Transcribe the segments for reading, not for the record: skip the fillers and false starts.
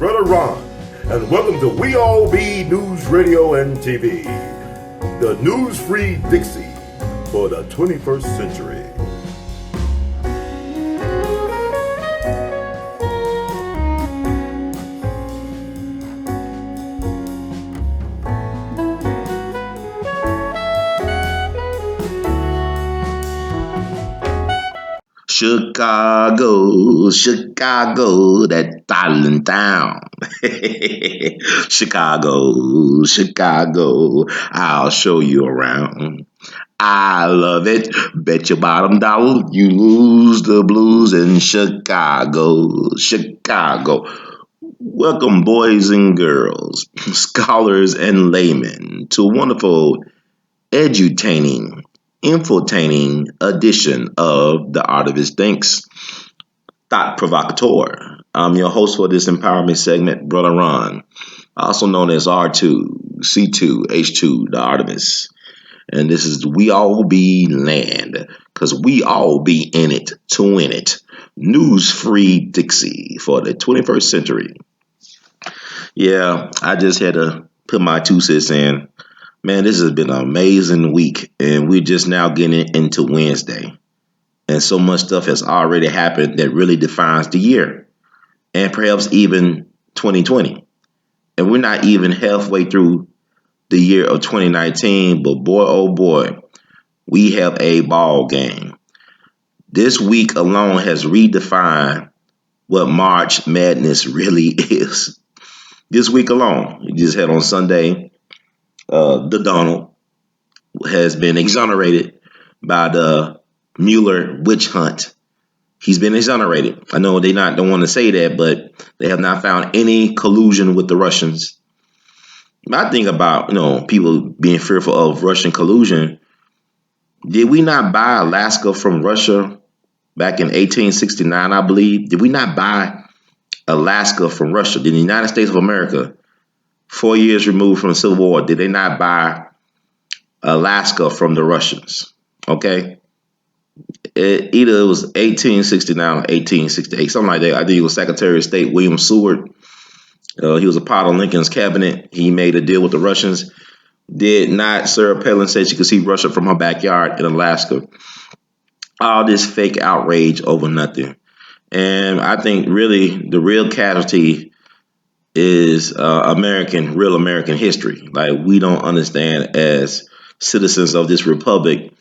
Brother Ron, and welcome to We All Be News Radio and TV, the news-free Dixie for the 21st century. Chicago, Chicago, that darling town. Chicago, Chicago, I'll show you around. I love it. Bet your bottom dollar you lose the blues in Chicago, Chicago. Welcome, boys and girls, scholars and laymen, to a wonderful, edutaining, infotaining edition of The Art of His Thinks, Thought Provocateur. I'm your host for this empowerment segment, Brother Ron, also known as R2, C2, H2, The Artemis. And this is We All Be Land, because we all be in it to win it. News-free Dixie for the 21st century. Yeah, I just had to put my 2 cents in. Man, this has been an amazing week, and we're just now getting into Wednesday. And so much stuff has already happened that really defines the year, and perhaps even 2020. And we're not even halfway through the year of 2019, but boy, oh boy, we have a ball game. This week alone has redefined what March Madness really is. This week alone, you just had on Sunday, the Donald has been exonerated by the Mueller witch hunt. He's been exonerated. I know they don't want to say that, but they have not found any collusion with the Russians. My thing about, people being fearful of Russian collusion, did we not buy Alaska from Russia back in 1869, I believe? Did we not buy Alaska from Russia? Did the United States of America, 4 years removed from the Civil War, did they not buy Alaska from the Russians? Okay. Either it was 1869 or 1868, something like that. I think it was Secretary of State William Seward. He was a part of Lincoln's cabinet. He made a deal with the Russians. Did not Sarah Palin say she could see Russia from her backyard in Alaska? All this fake outrage over nothing. And I think really the real casualty is real American history. Like, we don't understand as citizens of this republic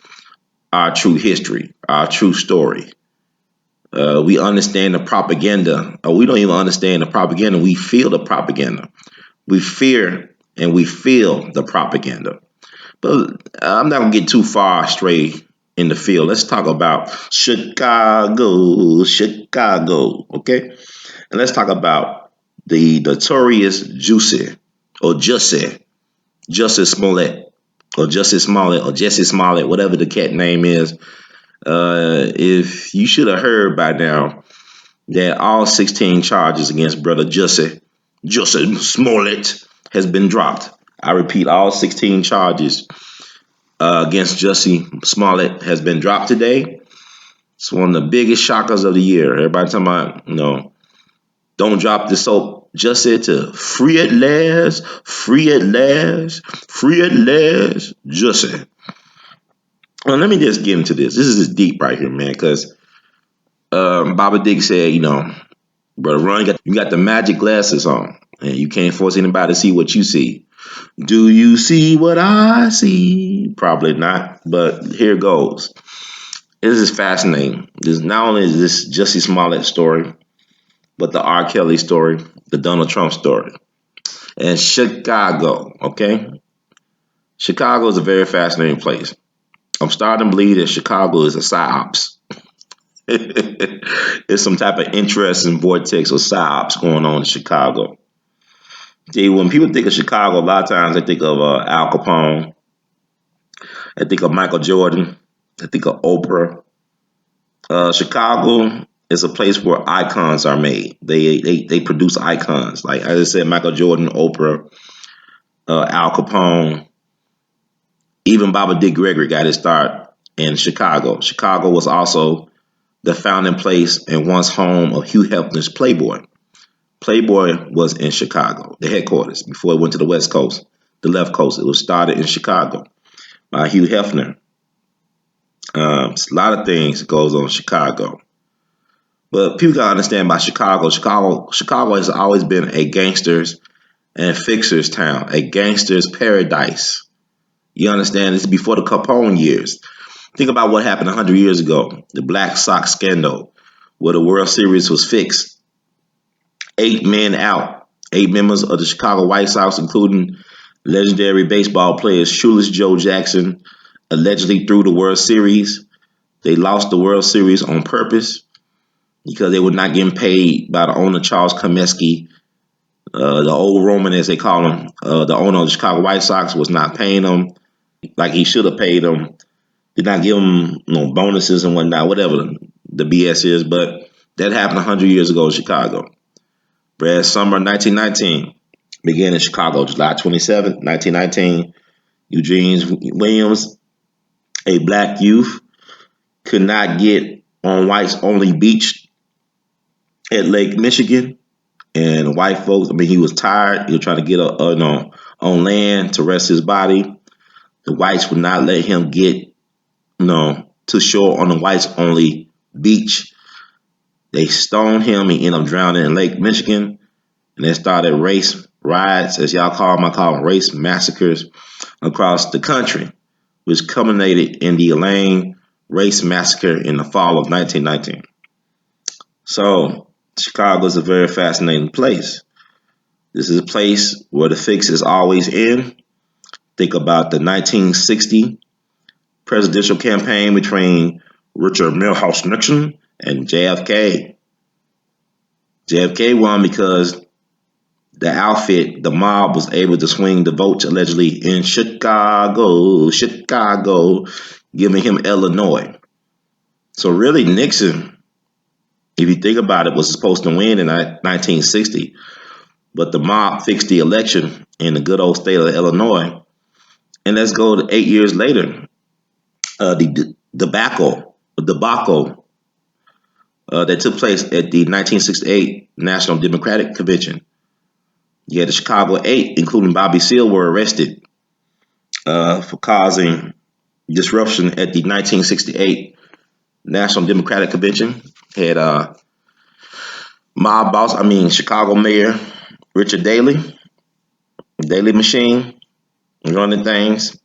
our true history, our true story. We understand the propaganda, or we don't even understand the propaganda. We feel the propaganda. We fear and we feel the propaganda. But I'm not going to get too far astray in the field. Let's talk about Chicago, Chicago, okay? And let's talk about the notorious Jus-Sie, or Jus-Sie, Jussie Smollett, or Jussie Smollett, or Jesse Smollett, whatever the cat name is. If you should have heard by now that all 16 charges against brother Jussie Smollett has been dropped. I repeat, all 16 charges against Jussie Smollett has been dropped today. It's one of the biggest shockers of the year. Everybody talking about, don't drop the soap. Just said to free at last, free at last, free at last, Jussie. Well, let me just get into this. This is just deep right here, man, because Baba Dick said, Brother Ron, you got the magic glasses on, and you can't force anybody to see what you see. Do you see what I see? Probably not, but here goes. This is fascinating. Not only is this Jussie Smollett story, but the R. Kelly story, the Donald Trump story, and Chicago, okay? Chicago is a very fascinating place. I'm starting to believe that Chicago is a psyops. It's some type of interesting vortex or psyops going on in Chicago. See, when people think of Chicago, a lot of times they think of Al Capone. They think of Michael Jordan. They think of Oprah. Chicago is a place where icons are made. They produce icons. Like as I said, Michael Jordan, Oprah, Al Capone, even Baba Dick Gregory got his start in Chicago. Chicago was also the founding place and once home of Hugh Hefner's Playboy. Playboy was in Chicago, the headquarters, before it went to the West Coast, the left coast. It was started in Chicago by Hugh Hefner. It's a lot of things that goes on in Chicago. But people gotta understand about Chicago. Chicago has always been a gangsters and fixers town, a gangsters paradise. You understand? This is before the Capone years. Think about what happened 100 years ago, the Black Sox scandal, where the World Series was fixed. 8 men out, 8 members of the Chicago White Sox, including legendary baseball players Shoeless Joe Jackson, allegedly threw the World Series. They lost the World Series on purpose because they were not getting paid by the owner, Charles Comiskey, the old Roman, as they call him. The owner of the Chicago White Sox was not paying them like he should have paid them. Did not give them bonuses and whatnot, whatever the BS is. But that happened 100 years ago in Chicago. Brad Summer 1919 began in Chicago, July 27, 1919. Eugene Williams, a black youth, could not get on whites only beach at Lake Michigan. And white folks, he was tired. He was trying to get on land to rest his body. The whites would not let him get to shore on the whites only beach. They stoned him. He ended up drowning in Lake Michigan. And they started race riots, as y'all call them. I call them race massacres across the country, which culminated in the A.L.L race massacre in the fall of 1919. So Chicago is a very fascinating place. This is a place where the fix is always in. Think about the 1960 presidential campaign between Richard Milhouse Nixon and JFK. JFK won because the outfit, the mob, was able to swing the votes allegedly in Chicago, giving him Illinois. So really, Nixon, if you think about it, was supposed to win in 1960, but the mob fixed the election in the good old state of Illinois. And let's go to 8 years later, the debacle that took place at the 1968 National Democratic Convention. Yeah, the Chicago 8, including Bobby Seale, were arrested for causing disruption at the 1968 National Democratic Convention. Had Chicago Mayor Richard Daley, Daley Machine, running things.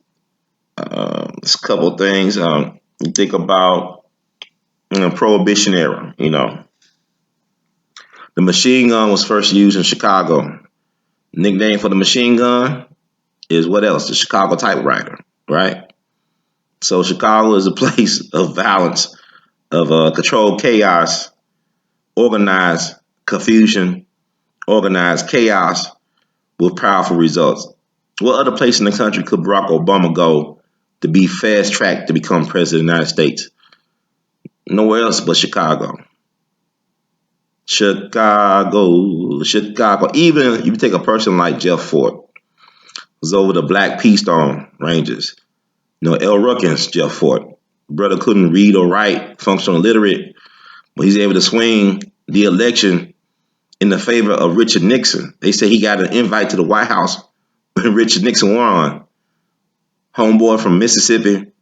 There's a couple of things. You think about Prohibition era, The machine gun was first used in Chicago. Nickname for the machine gun is what else? The Chicago typewriter, right? So Chicago is a place of violence, of controlled chaos, organized confusion, organized chaos with powerful results. What other place in the country could Barack Obama go to be fast-tracked to become president of the United States? Nowhere else but Chicago. Chicago. Even if you take a person like Jeff Fort, who's over the Black Keystone Rangers. L. Ruckins, Jeff Fort. Brother couldn't read or write, functional illiterate, but he's able to swing the election in the favor of Richard Nixon. They say he got an invite to the White House when Richard Nixon won. Homeboy from Mississippi,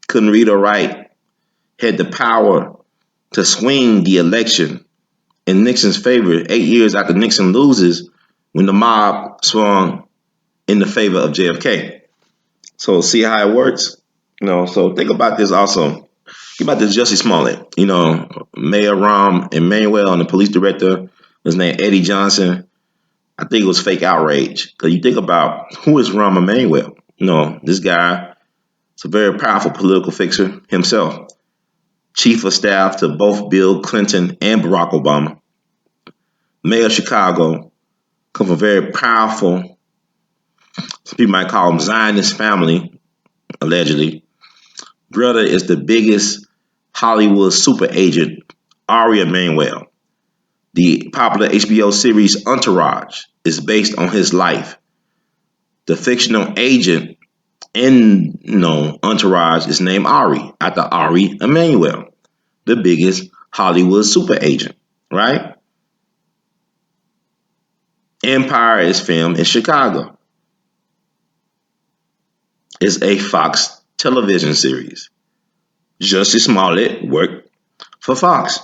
couldn't read or write, had the power to swing the election in Nixon's favor 8 years after Nixon loses, when the mob swung in the favor of JFK. So see how it works? So think about this also. Think about this Jussie Smollett. Mayor Rahm Emanuel and the police director was named Eddie Johnson. I think it was fake outrage. Because you think about who is Rahm Emanuel? This guy is a very powerful political fixer himself. Chief of staff to both Bill Clinton and Barack Obama. Mayor of Chicago, come from a very powerful, some people might call him Zionist family, allegedly. Brother is the biggest Hollywood super agent, Ari Emanuel. The popular HBO series Entourage is based on his life. The fictional agent in Entourage is named Ari, after Ari Emanuel, the biggest Hollywood super agent, right? Empire is filmed in Chicago. It's a Fox television series. Jus-Sie Smollett worked for Fox.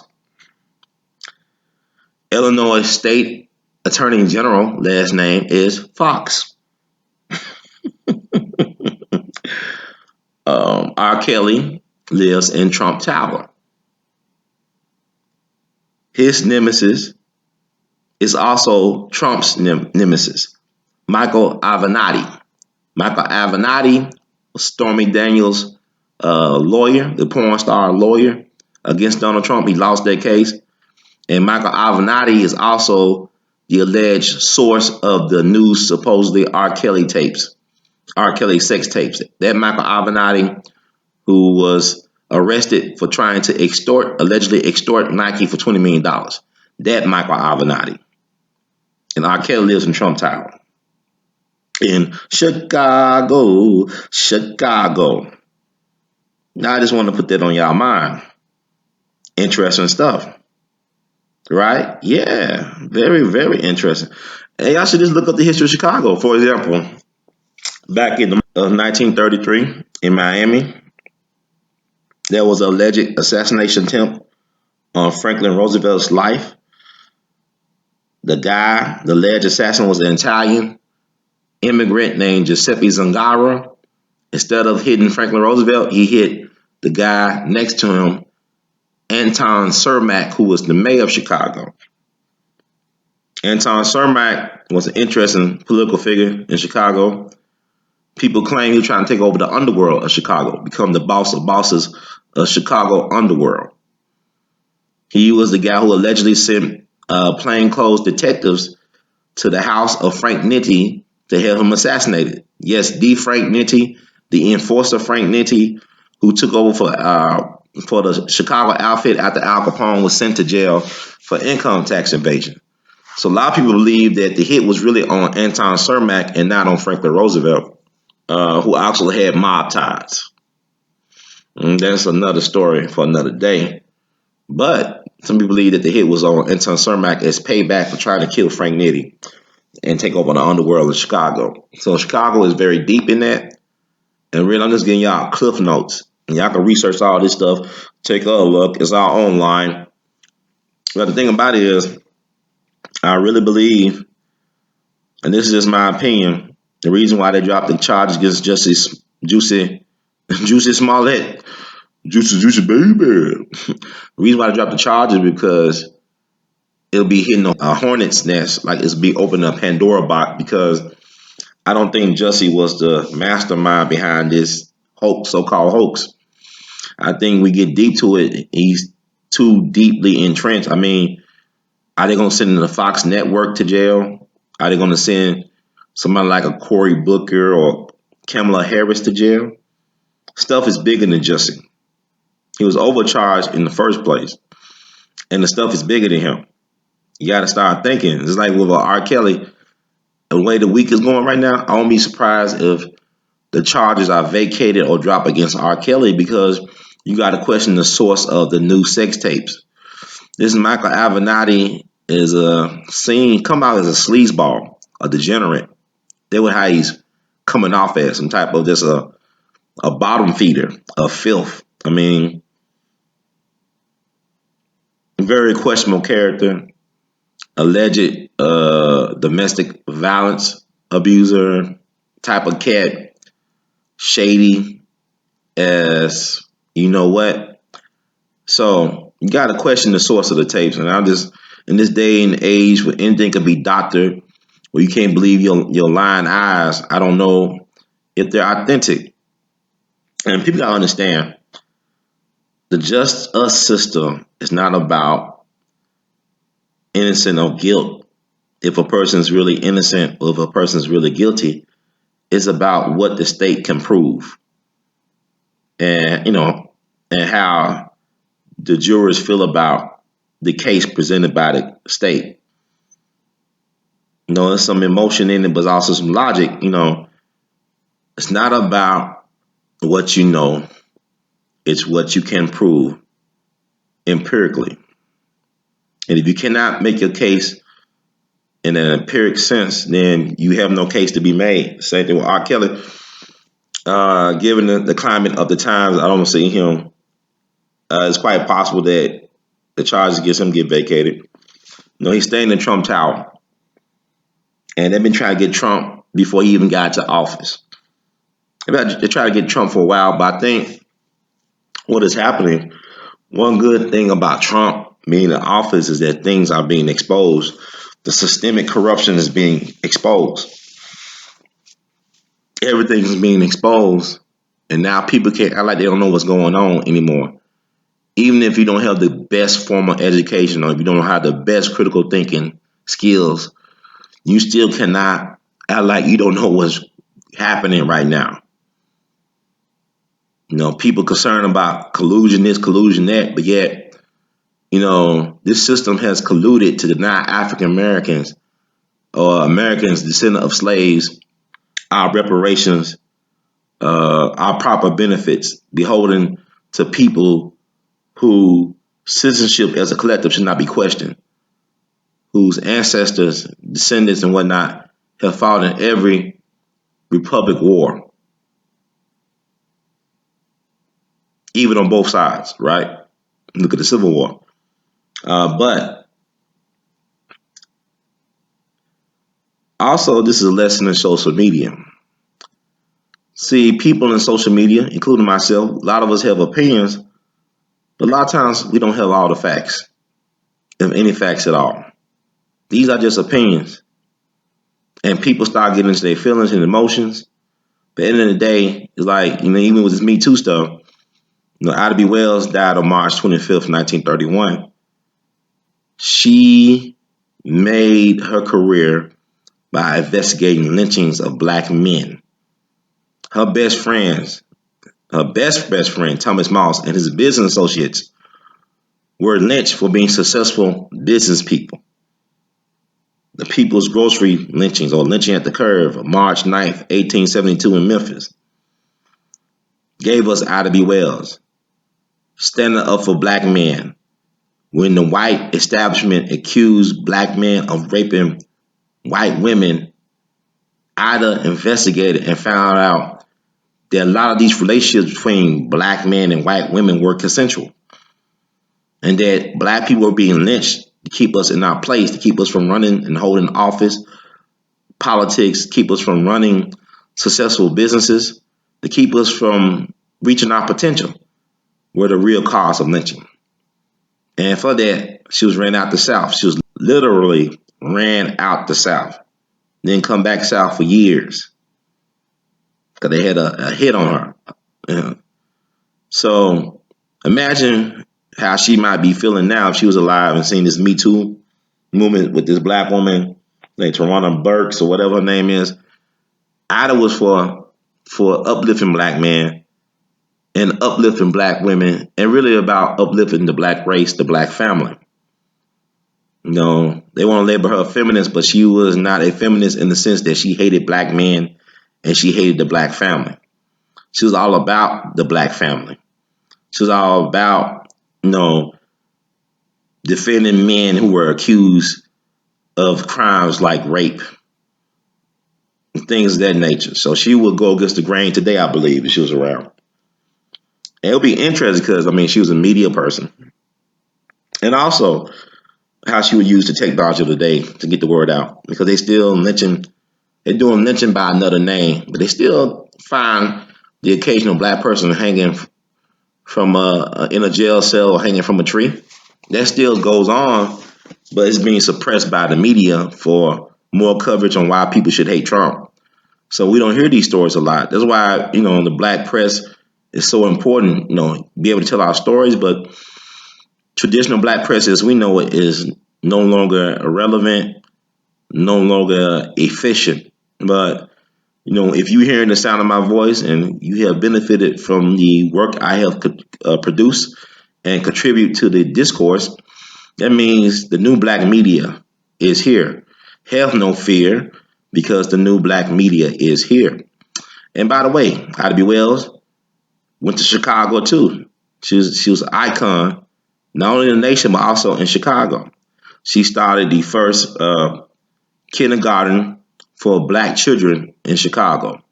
Illinois State Attorney General, last name is Fox. R. Kelly lives in Trump Tower. His nemesis is also Trump's nemesis, Michael Avenatti. Michael Avenatti was Stormy Daniels' lawyer, the porn star lawyer against Donald Trump. He lost that case. And Michael Avenatti is also the alleged source of the new supposedly R. Kelly tapes, R. Kelly sex tapes. That Michael Avenatti, who was arrested for trying to allegedly extort Nike for $20 million. That Michael Avenatti. And R. Kelly lives in Trump Tower. In Chicago, Chicago. Now I just want to put that on y'all mind. Interesting stuff. Right? Yeah. Very, very interesting. And y'all should just look up the history of Chicago. For example, back in 1933 in Miami, there was an alleged assassination attempt on Franklin Roosevelt's life. The alleged assassin was an Italian immigrant named Giuseppe Zangara. Instead of hitting Franklin Roosevelt, he hit the guy next to him, Anton Cermak, who was the mayor of Chicago. Anton Cermak was an interesting political figure in Chicago. People claim he was trying to take over the underworld of Chicago, become the boss of bosses of Chicago underworld. He was the guy who allegedly sent plainclothes detectives to the house of Frank Nitti to have him assassinated. Yes, the Frank Nitti, the enforcer Frank Nitti, who took over for the Chicago outfit after Al Capone was sent to jail for income tax evasion. So a lot of people believe that the hit was really on Anton Cermak and not on Franklin Roosevelt, who actually had mob ties. And that's another story for another day. But some people believe that the hit was on Anton Cermak as payback for trying to kill Frank Nitti and take over the underworld of Chicago. So Chicago is very deep in that. And really, I'm just getting y'all cliff notes. And y'all can research all this stuff. Take a look. It's all online. But the thing about it is, I really believe, and this is just my opinion, the reason why they dropped the charges against Jus-Sie Smollett, Juicy baby. The reason why they dropped the charges is because it'll be hitting a hornet's nest, like it's be opening a Pandora box, because I don't think Jus-Sie was the mastermind behind this hoax, so-called hoax. I think we get deep to it, he's too deeply entrenched. I mean, are they going to send the Fox network to jail? Are they going to send somebody like a Cory Booker or Kamala Harris to jail? Stuff is bigger than Jus-Sie. He was overcharged in the first place, and the stuff is bigger than him. You got to start thinking. It's like with R. Kelly, the way the week is going right now, I won't be surprised if the charges are vacated or dropped against R. Kelly, because you got to question the source of the new sex tapes. This Michael Avenatti is come out as a sleazeball, a degenerate. That was how he's coming off as, some type of just a bottom feeder of filth. I mean, very questionable character, alleged domestic violence abuser type of cat, shady as you know what. So you got to question the source of the tapes. And I'm just, in this day and age where anything can be doctored, where you can't believe your lying eyes, I don't know if they're authentic. And people got to understand, the just us system is not about innocent or guilt. If a person's really innocent or if a person's really guilty, it's about what the state can prove. And, and how the jurors feel about the case presented by the state. There's some emotion in it, but also some logic. It's not about what you know, it's what you can prove empirically. And if you cannot make your case in an empiric sense, then you have no case to be made. Same thing with R. Kelly. Given the climate of the times, I don't see him. It's quite possible that the charges against him get vacated. He's staying in Trump Tower, and they've been trying to get Trump before he even got to office. They tried to get Trump for a while, but I think what is happening, one good thing about Trump being in office is that things are being exposed. The systemic corruption is being exposed. Everything is being exposed, and now people can't act like they don't know what's going on anymore. Even if you don't have the best formal education or if you don't have the best critical thinking skills, you still cannot act like you don't know what's happening right now. People concerned about collusion this, collusion that, but yet, this system has colluded to deny African Americans or Americans descendant of slaves our reparations, our proper benefits, beholden to people whose citizenship as a collective should not be questioned, whose ancestors, descendants, and whatnot have fought in every republic war, even on both sides, right? Look at the Civil War. But also, this is a lesson in social media. See, people in social media, including myself, a lot of us have opinions, but a lot of times we don't have all the facts, if any facts at all. These are just opinions. And people start getting into their feelings and emotions. But at the end of the day, it's like, even with this Me Too stuff, Ida B. Wells died on March 25th, 1931. She made her career by investigating lynchings of black men. Her best friend, Thomas Moss, and his business associates were lynched for being successful business people. The People's Grocery lynchings, or lynching at the curve, of March 9th, 1872 in Memphis, gave us Ida B. Wells, standing up for black men. When the white establishment accused black men of raping white women, Ida investigated and found out that a lot of these relationships between black men and white women were consensual, and that black people were being lynched to keep us in our place, to keep us from running and holding office, politics, keep us from running successful businesses, to keep us from reaching our potential, were the real cause of lynching. And for that, she was ran out the South. She was literally ran out the South. Didn't come back South for years because they had a hit on her. So imagine how she might be feeling now if she was alive and seeing this Me Too movement with this black woman, like Tarana Burks or whatever her name is. Ida was for uplifting black men and uplifting black women, and really about uplifting the black race, the black family. They want to label her a feminist, but she was not a feminist in the sense that she hated black men and she hated the black family. She was all about the black family. She was all about, defending men who were accused of crimes like rape and things of that nature. So she would go against the grain today, I believe, if she was around. And it'll be interesting because, she was a media person. And also how she would use the technology of the day to get the word out. Because they're doing lynching by another name, but they still find the occasional black person hanging from in a jail cell or hanging from a tree. That still goes on, but it's being suppressed by the media for more coverage on why people should hate Trump. So we don't hear these stories a lot. That's why, the black press is so important, be able to tell our stories, but traditional black press as we know it is no longer relevant, no longer efficient. But, if you're hearing the sound of my voice and you have benefited from the work I have produced and contribute to the discourse, that means the new black media is here. Have no fear, because the new black media is here. And by the way, Ida B. Wells went to Chicago too. She was an icon, not only in the nation, but also in Chicago. She started the first kindergarten for black children in Chicago.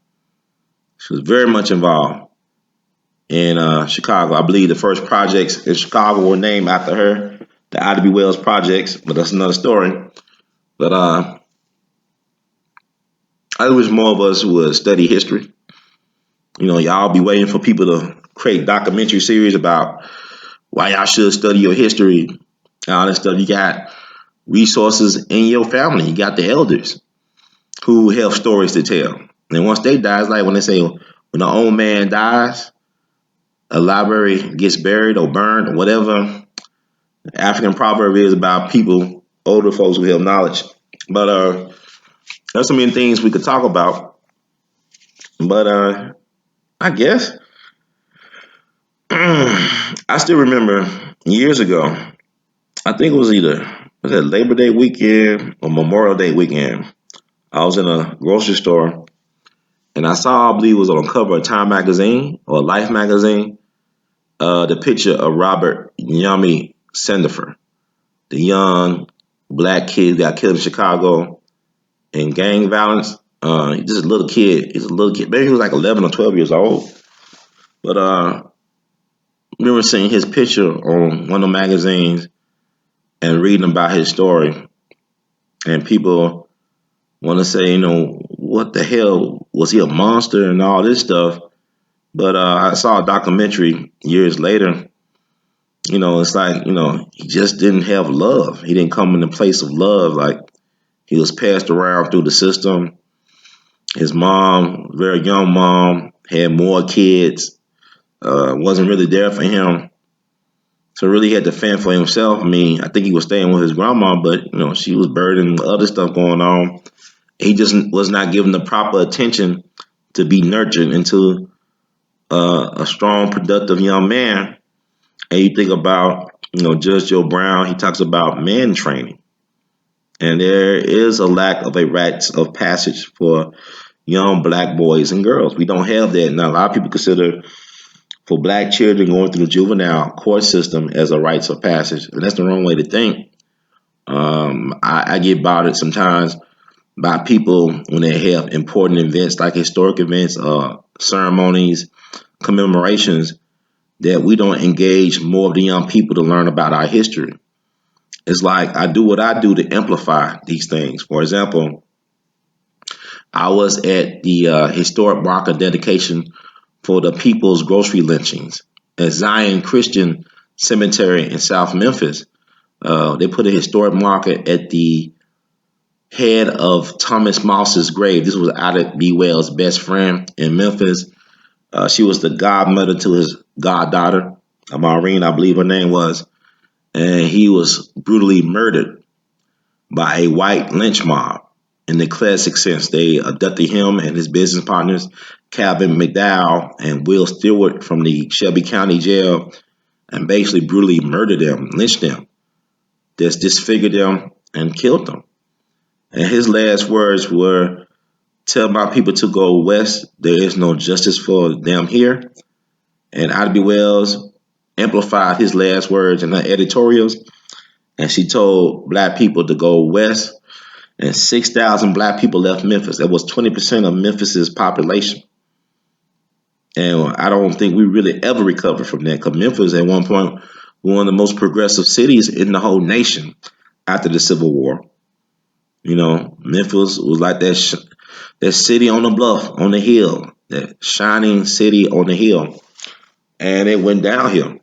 She was very much involved in Chicago. I believe the first projects in Chicago were named after her, the Ida B. Wells projects, but that's another story. But I wish more of us would study history. Y'all be waiting for people to create documentary series about why y'all should study your history, all this stuff. You got resources in your family. You got the elders who have stories to tell. And once they die, it's like when they say when an old man dies, a library gets buried or burned or whatever. The African proverb is about people, older folks who have knowledge. But there's so many things we could talk about. But I guess I still remember years ago. I think it was Labor Day weekend or Memorial Day weekend. I was in a grocery store and I saw, I believe it was on the cover of Time magazine or Life magazine, the picture of Robert Yummy Sendifer, the young black kid that got killed in Chicago in gang violence. Just a little kid. He's a little kid. Maybe he was like 11 or 12 years old. But I remember seeing his picture on one of the magazines and reading about his story. And people want to say, what the hell? Was he a monster and all this stuff? But I saw a documentary years later. It's like, he just didn't have love. He didn't come in the place of love. Like, he was passed around through the system. His mom, very young mom, had more kids, wasn't really there for him. So really had to fend for himself. I mean, I think he was staying with his grandma, but, she was burdened with other stuff going on. He just was not given the proper attention to be nurtured into a strong, productive young man. And you think about, Judge Joe Brown, he talks about man training. And there is a lack of a rites of passage for young black boys and girls. We don't have that. Now, a lot of people consider for black children going through the juvenile court system as a rites of passage. And that's the wrong way to think. I get bothered sometimes by people when they have important events like historic events, ceremonies, commemorations, that we don't engage more of the young people to learn about our history. It's like I do what I do to amplify these things. For example, I was at the historic marker dedication for the People's Grocery lynchings at Zion Christian Cemetery in South Memphis. They put a historic marker at the head of Thomas Moss's grave. This was Ida B. Wells' best friend in Memphis. She was the godmother to his goddaughter, Maureen, I believe her name was. And he was brutally murdered by a white lynch mob in the classic sense. They abducted him and his business partners, Calvin McDowell and Will Stewart from the Shelby County Jail, and basically brutally murdered them, lynched them, just disfigured them and killed them. And his last words were, "Tell my people to go west. There is no justice for them here." And Ida B. Wells amplified his last words in her editorials. And she told black people to go west. And 6,000 black people left Memphis. That was 20% of Memphis's population. And I don't think we really ever recovered from that, because Memphis at one point was one of the most progressive cities in the whole nation after the Civil War. Memphis was like that city on the bluff, on the hill, that shining city on the hill. And it went downhill.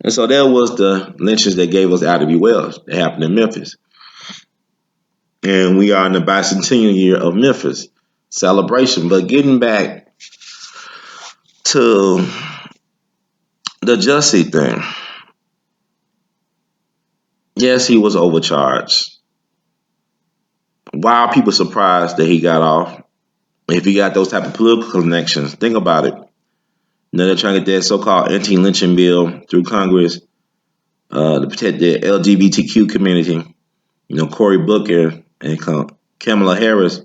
And so that was the lynchings that gave us Ida B. Wells that happened in Memphis. And we are in the bicentennial year of Memphis celebration. But getting back to the Jus-Sie thing, yes, he was overcharged. Why are people surprised that he got off? If he got those type of political connections, think about it. They're trying to get that so-called anti-lynching bill through Congress to protect the LGBTQ community. Cory Booker and Kamala Harris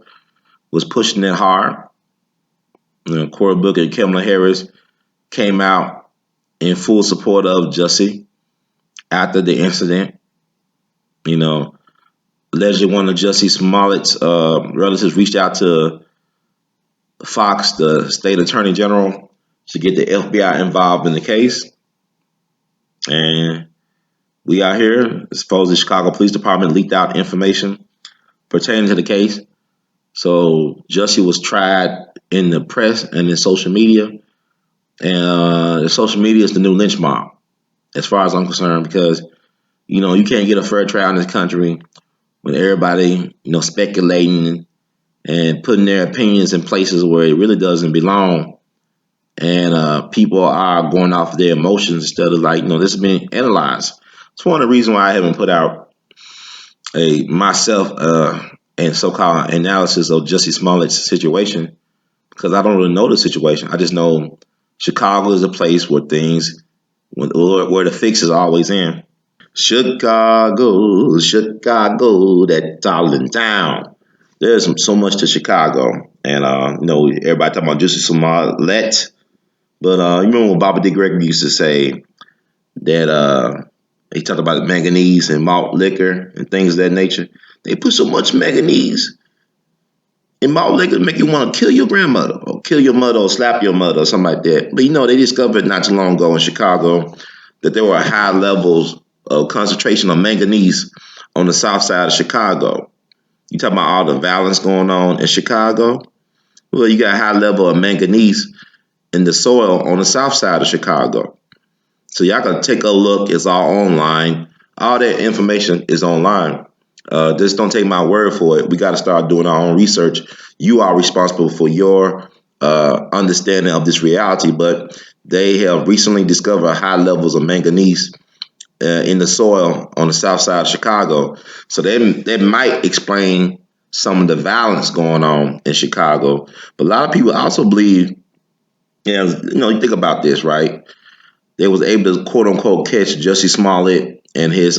was pushing it hard. Cory Booker and Kamala Harris came out in full support of Jus-Sie after the incident. Allegedly, one of Jus-Sie Smollett's relatives reached out to Fox, the state attorney general, to get the FBI involved in the case. And we out here. Supposedly, the Chicago Police Department leaked out information pertaining to the case. So Jus-Sie was tried in the press and in social media. And the social media is the new lynch mob, as far as I'm concerned, because you can't get a fair trial in this country when everybody speculating and putting their opinions in places where it really doesn't belong, and people are going off their emotions instead of this is being analyzed. It's one of the reasons why I haven't put out a myself and so-called analysis of Jus-Sie Smollett's situation, because I don't really know the situation. I just know Chicago is a place where where the fix is always in. Chicago, Chicago, that darling town. There's so much to Chicago, and everybody talking about Jus-Sie Smollett, but you remember what Bobby D. Gregory used to say that he talked about manganese and malt liquor and things of that nature. They put so much manganese in malt liquor to make you want to kill your grandmother or kill your mother or slap your mother or something like that. But they discovered not too long ago in Chicago that there were high levels of concentration of manganese on the south side of Chicago. You talking about all the violence going on in Chicago? Well, you got a high level of manganese in the soil on the south side of Chicago. So y'all can take a look. It's all online. All that information is online. Just don't take my word for it. We got to start doing our own research. You are responsible for your understanding of this reality, but they have recently discovered high levels of manganese in the soil on the south side of Chicago. So that might explain some of the violence going on in Chicago. But a lot of people also believe, you think about this, right? They was able to quote unquote catch Jus-Sie Smollett and his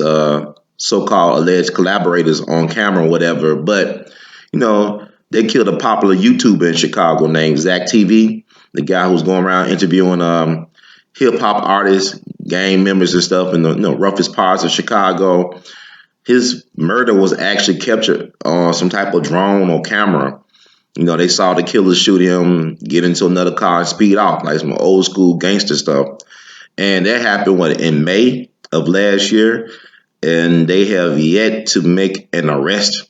so-called alleged collaborators on camera or whatever. But they killed a popular YouTuber in Chicago named Zach TV, the guy who's going around interviewing hip hop artists, gang members and stuff in the roughest parts of Chicago. His murder was actually captured on some type of drone or camera. They saw the killer shoot him, get into another car and speed off, like some old school gangster stuff. And that happened in May of last year, and they have yet to make an arrest.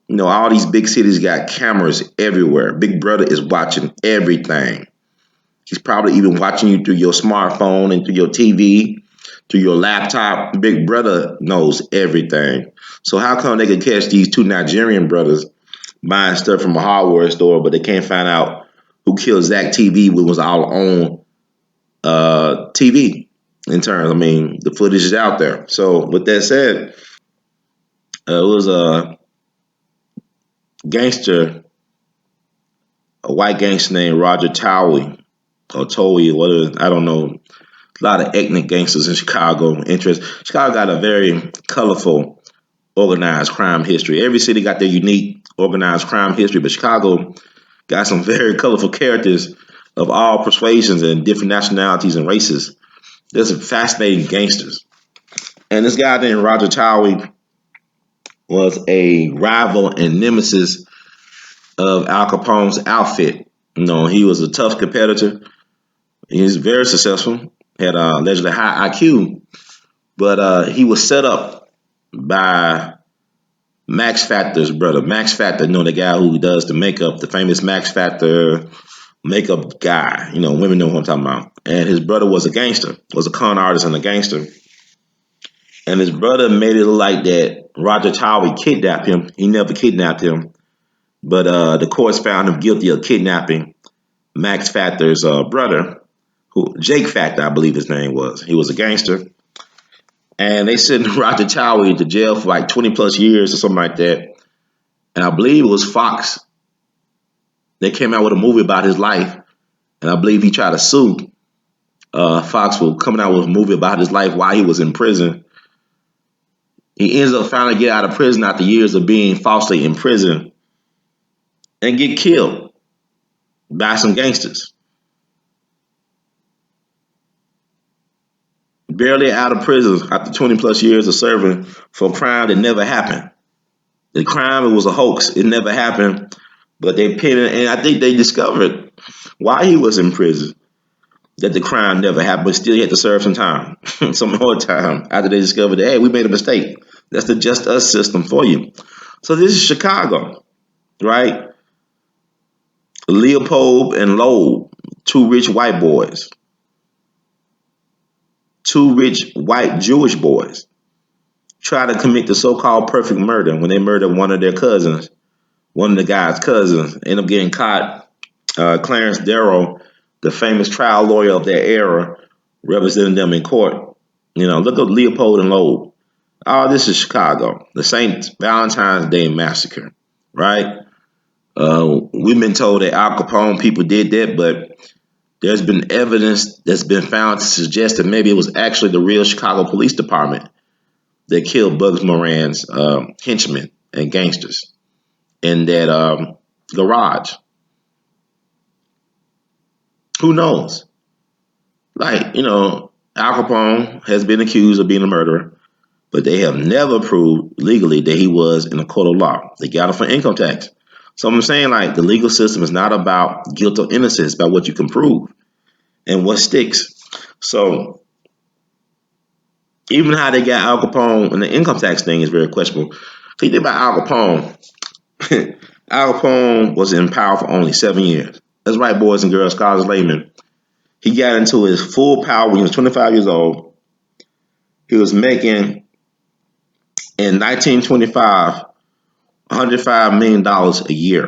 All these big cities got cameras everywhere. Big Brother is watching everything. He's probably even watching you through your smartphone and through your TV, through your laptop. Big Brother knows everything. So how come they could catch these two Nigerian brothers buying stuff from a hardware store, but they can't find out who killed Zach TV, which was all on TV in terms, the footage is out there. So with that said, it was a gangster, a white gangster named Roger Towie or Towie, whatever, I don't know. A lot of ethnic gangsters in Chicago. Chicago got a very colorful organized crime history. Every city got their unique organized crime history, but Chicago got some very colorful characters of all persuasions and different nationalities and races. There's some fascinating gangsters. And this guy named Roger Towie was a rival and nemesis of Al Capone's outfit. He was a tough competitor. He was very successful, had allegedly high IQ, but he was set up by Max Factor's brother. Max Factor, the guy who does the makeup, the famous Max Factor makeup guy. Women know who I'm talking about. And his brother was a gangster, was a con artist and a gangster. And his brother made it look like that Roger Towie kidnapped him. He never kidnapped him. But the courts found him guilty of kidnapping Max Factor's brother, Jake Factor, I believe his name was. He was a gangster. And they sent Roger Towie to jail for like 20 plus years or something like that. And I believe it was Fox. They came out with a movie about his life. And I believe he tried to sue Fox for coming out with a movie about his life while he was in prison. He ends up finally get out of prison after years of being falsely in prison and get killed by some gangsters. Barely out of prison after 20 plus years of serving for a crime that never happened. The crime, it was a hoax. It never happened. But they pinned it, and I think they discovered while he was in prison that the crime never happened, but still he had to serve some time, some more time after they discovered that, hey, we made a mistake. That's the just us system for you. So this is Chicago, right? Leopold and Loeb, two rich white boys, two rich white Jewish boys, try to commit the so-called perfect murder when they murdered one of their cousins, one of the guy's cousins, end up getting caught. Clarence Darrow, the famous trial lawyer of their era, representing them in court. Look up Leopold and Loeb. Oh, this is Chicago, the St. Valentine's Day Massacre, right? We've been told that Al Capone people did that, but there's been evidence that's been found to suggest that maybe it was actually the real Chicago Police Department that killed Bugs Moran's henchmen and gangsters in that garage. Who knows? Al Capone has been accused of being a murderer, but they have never proved legally that he was in a court of law. They got him for income tax. So I'm saying, the legal system is not about guilt or innocence, it's about what you can prove and what sticks. So even how they got Al Capone and the income tax thing is very questionable. Think about Al Capone. Al Capone was in power for only 7 years. That's right, boys and girls, scholars, laymen. He got into his full power when he was 25 years old. He was making, in 1925, $105 million a year.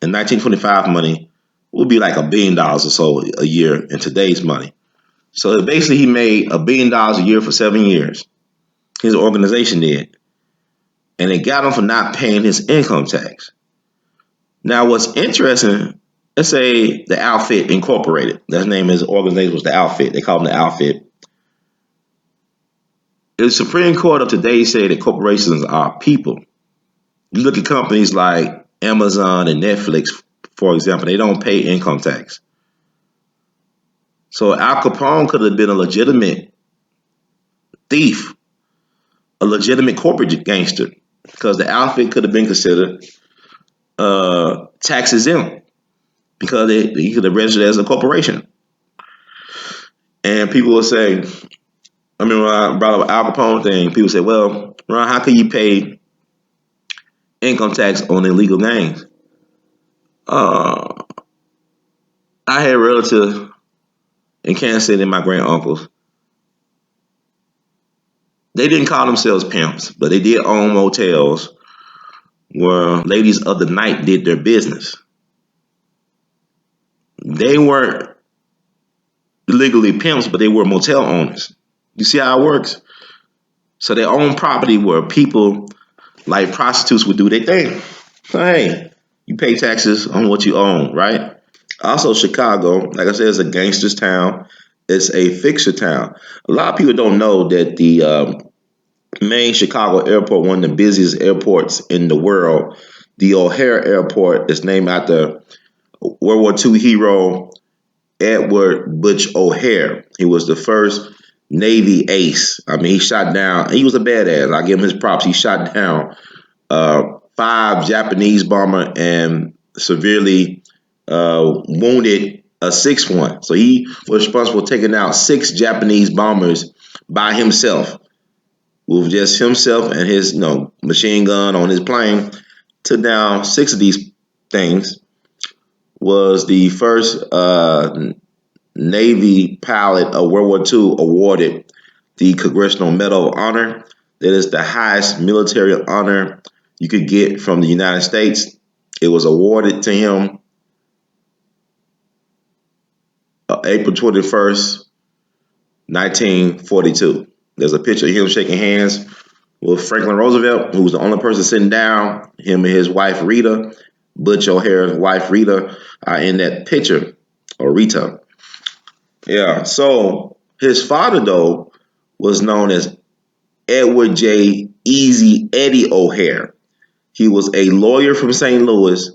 In 1925 money, would be like $1 billion or so a year in today's money. So basically, he made $1 billion a year for 7 years. His organization did. And they got him for not paying his income tax. Now, what's interesting, let's say the Outfit Incorporated. That's the name of his organization was the Outfit. They call him the Outfit. The Supreme Court of today say that corporations are people. You look at companies like Amazon and Netflix, for example, they don't pay income tax. So Al Capone could have been a legitimate thief, a legitimate corporate gangster, because the Outfit could have been considered tax exempt because he could have registered as a corporation. And people will say, when I brought up Al Capone thing, people say, well, Ron, how can you pay income tax on illegal gains? I had a relative in Kansas City, my grand uncles. They didn't call themselves pimps, but they did own motels where ladies of the night did their business. They weren't legally pimps, but they were motel owners. You see how it works? So they own property where people like prostitutes would do their thing. So, hey, you pay taxes on what you own, right? Also, Chicago, like I said, is a gangster's town. It's a fixture town. A lot of people don't know that the main Chicago airport, one of the busiest airports in the world, the O'Hare Airport, is named after World War II hero Edward Butch O'Hare. He was the first Navy ace. He shot down, he was a badass. I give him his props. He shot down 5 Japanese bomber and severely wounded a 6th one. So he was responsible for taking out 6 Japanese bombers by himself, with just himself and his machine gun on his plane. Took down 6 of these things. Was the first Navy pilot of World War II awarded the Congressional Medal of Honor. That is the highest military honor you could get from the United States. It was awarded to him April 21st, 1942. There's a picture of him shaking hands with Franklin Roosevelt, who was the only person sitting down. Him and his wife, Rita, Butch O'Hare's wife, Rita, are in that picture, or Rita. Yeah, so his father, though, was known as Edward J. Easy Eddie O'Hare. He was a lawyer from St. Louis,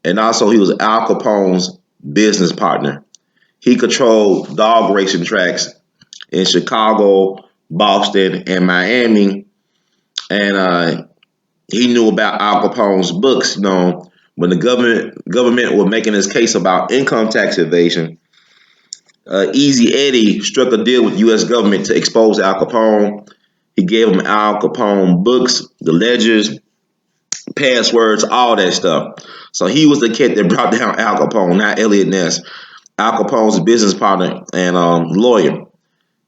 and also he was Al Capone's business partner. He controlled dog racing tracks in Chicago, Boston, and Miami, and he knew about Al Capone's books. When the government were making his case about income tax evasion, Easy Eddie struck a deal with U.S. government to expose Al Capone. He gave him Al Capone books, the ledgers, passwords, all that stuff. So he was the kid that brought down Al Capone, not Elliot Ness. Al Capone's business partner and lawyer.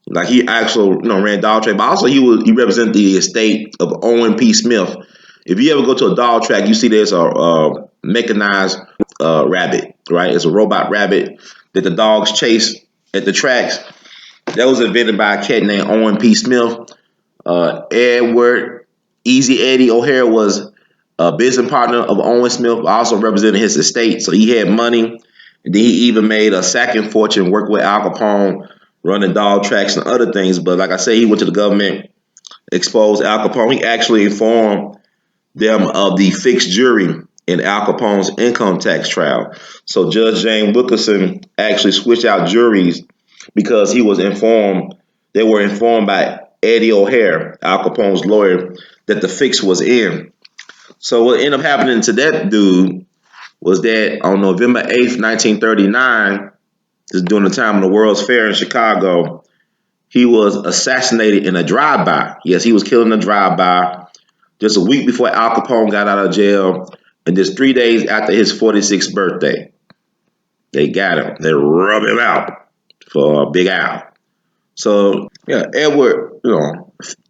Like he actually, ran dog track, but also he represented the estate of Owen P. Smith. If you ever go to a dog track, you see there's a mechanized rabbit, right? It's a robot rabbit that the dogs chase at the tracks. That was invented by a cat named Owen P. Smith. Edward Easy Eddie O'Hare was a business partner of Owen Smith, also represented his estate, so he had money. And then he even made a second fortune working with Al Capone, running dog tracks and other things. But like I say, he went to the government, exposed Al Capone. He actually informed them of the fixed jury in Al Capone's income tax trial. So Judge James Wilkerson actually switched out juries because they were informed by Eddie O'Hare, Al Capone's lawyer, that the fix was in. So what ended up happening to that dude was that on November 8th, 1939, this is during the time of the World's Fair in Chicago, he was assassinated in a drive-by. Yes, he was killed in a drive-by just a week before Al Capone got out of jail, and just 3 days after his 46th birthday. They got him. They rubbed him out for Big Al. So, yeah, Edward,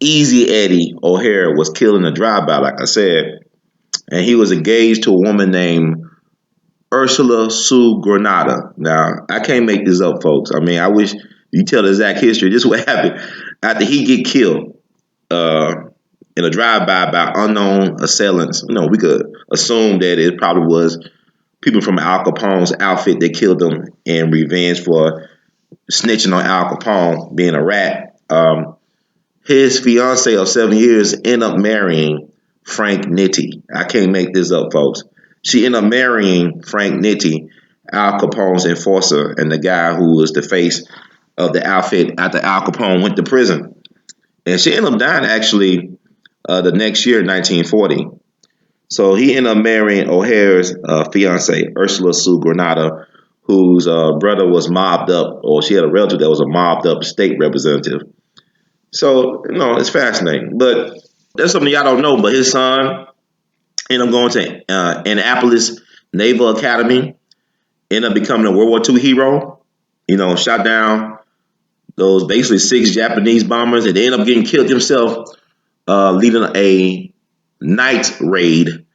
Easy Eddie O'Hare was killed in a drive-by, like I said, and he was engaged to a woman named Ursula Sue Granada. Now, I can't make this up, folks. I mean, I wish you tell the exact history. This is what happened after he get killed in a drive-by by unknown assailants. We could assume that it probably was people from Al Capone's outfit that killed him in revenge for snitching on Al Capone being a rat. His fiance of 7 years ended up marrying Frank Nitti. I can't make this up, folks. She ended up marrying Frank Nitti, Al Capone's enforcer, and the guy who was the face of the outfit after Al Capone went to prison. And she ended up dying actually the next year, 1940. So he ended up marrying O'Hare's fiance, Ursula Sue Granada, whose brother was mobbed up, or she had a relative that was a mobbed up state representative. So, it's fascinating. But that's something y'all don't know. But his son ended up going to Annapolis Naval Academy, ended up becoming a World War II hero, shot down those basically 6 Japanese bombers, and they ended up getting killed himself, leading a night raid.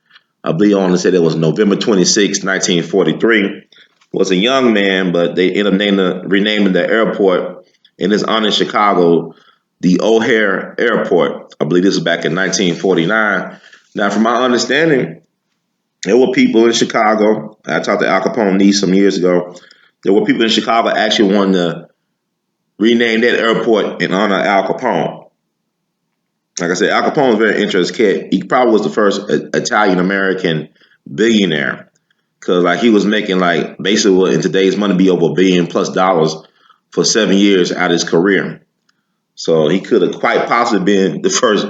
I believe I want to say that was November 26, 1943. Was a young man, but they ended up renaming the airport in his honor in Chicago, the O'Hare Airport. I believe this was back in 1949. Now, from my understanding, there were people in Chicago. I talked to Al Capone niece some years ago. There were people in Chicago actually wanting to rename that airport in honor of Al Capone. Like I said, Al Capone was a very interesting kid. He probably was the first Italian-American billionaire. Because he was making basically what in today's money be over $1 billion plus for 7 years out of his career. So he could have quite possibly been the first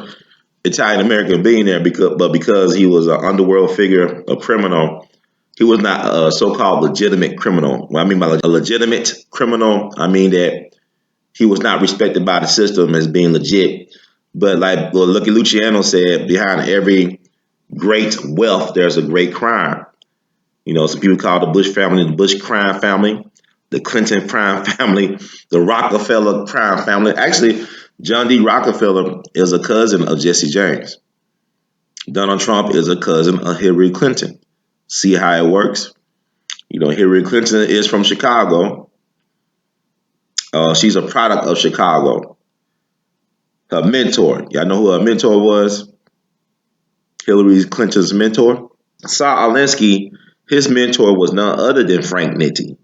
Italian-American billionaire because he was an underworld figure, a criminal. He was not a so-called legitimate criminal. What I mean by a legitimate criminal, I mean that he was not respected by the system as being legit. But Lucky Luciano said, behind every great wealth, there's a great crime. Some people call the Bush family the Bush crime family, the Clinton crime family, the Rockefeller crime family. Actually, John D. Rockefeller is a cousin of Jesse James. Donald Trump is a cousin of Hillary Clinton. See how it works? Hillary Clinton is from Chicago. She's a product of Chicago. Her mentor, y'all know who her mentor was? Hillary Clinton's mentor? Saul Alinsky. His mentor was none other than Frank Nitti.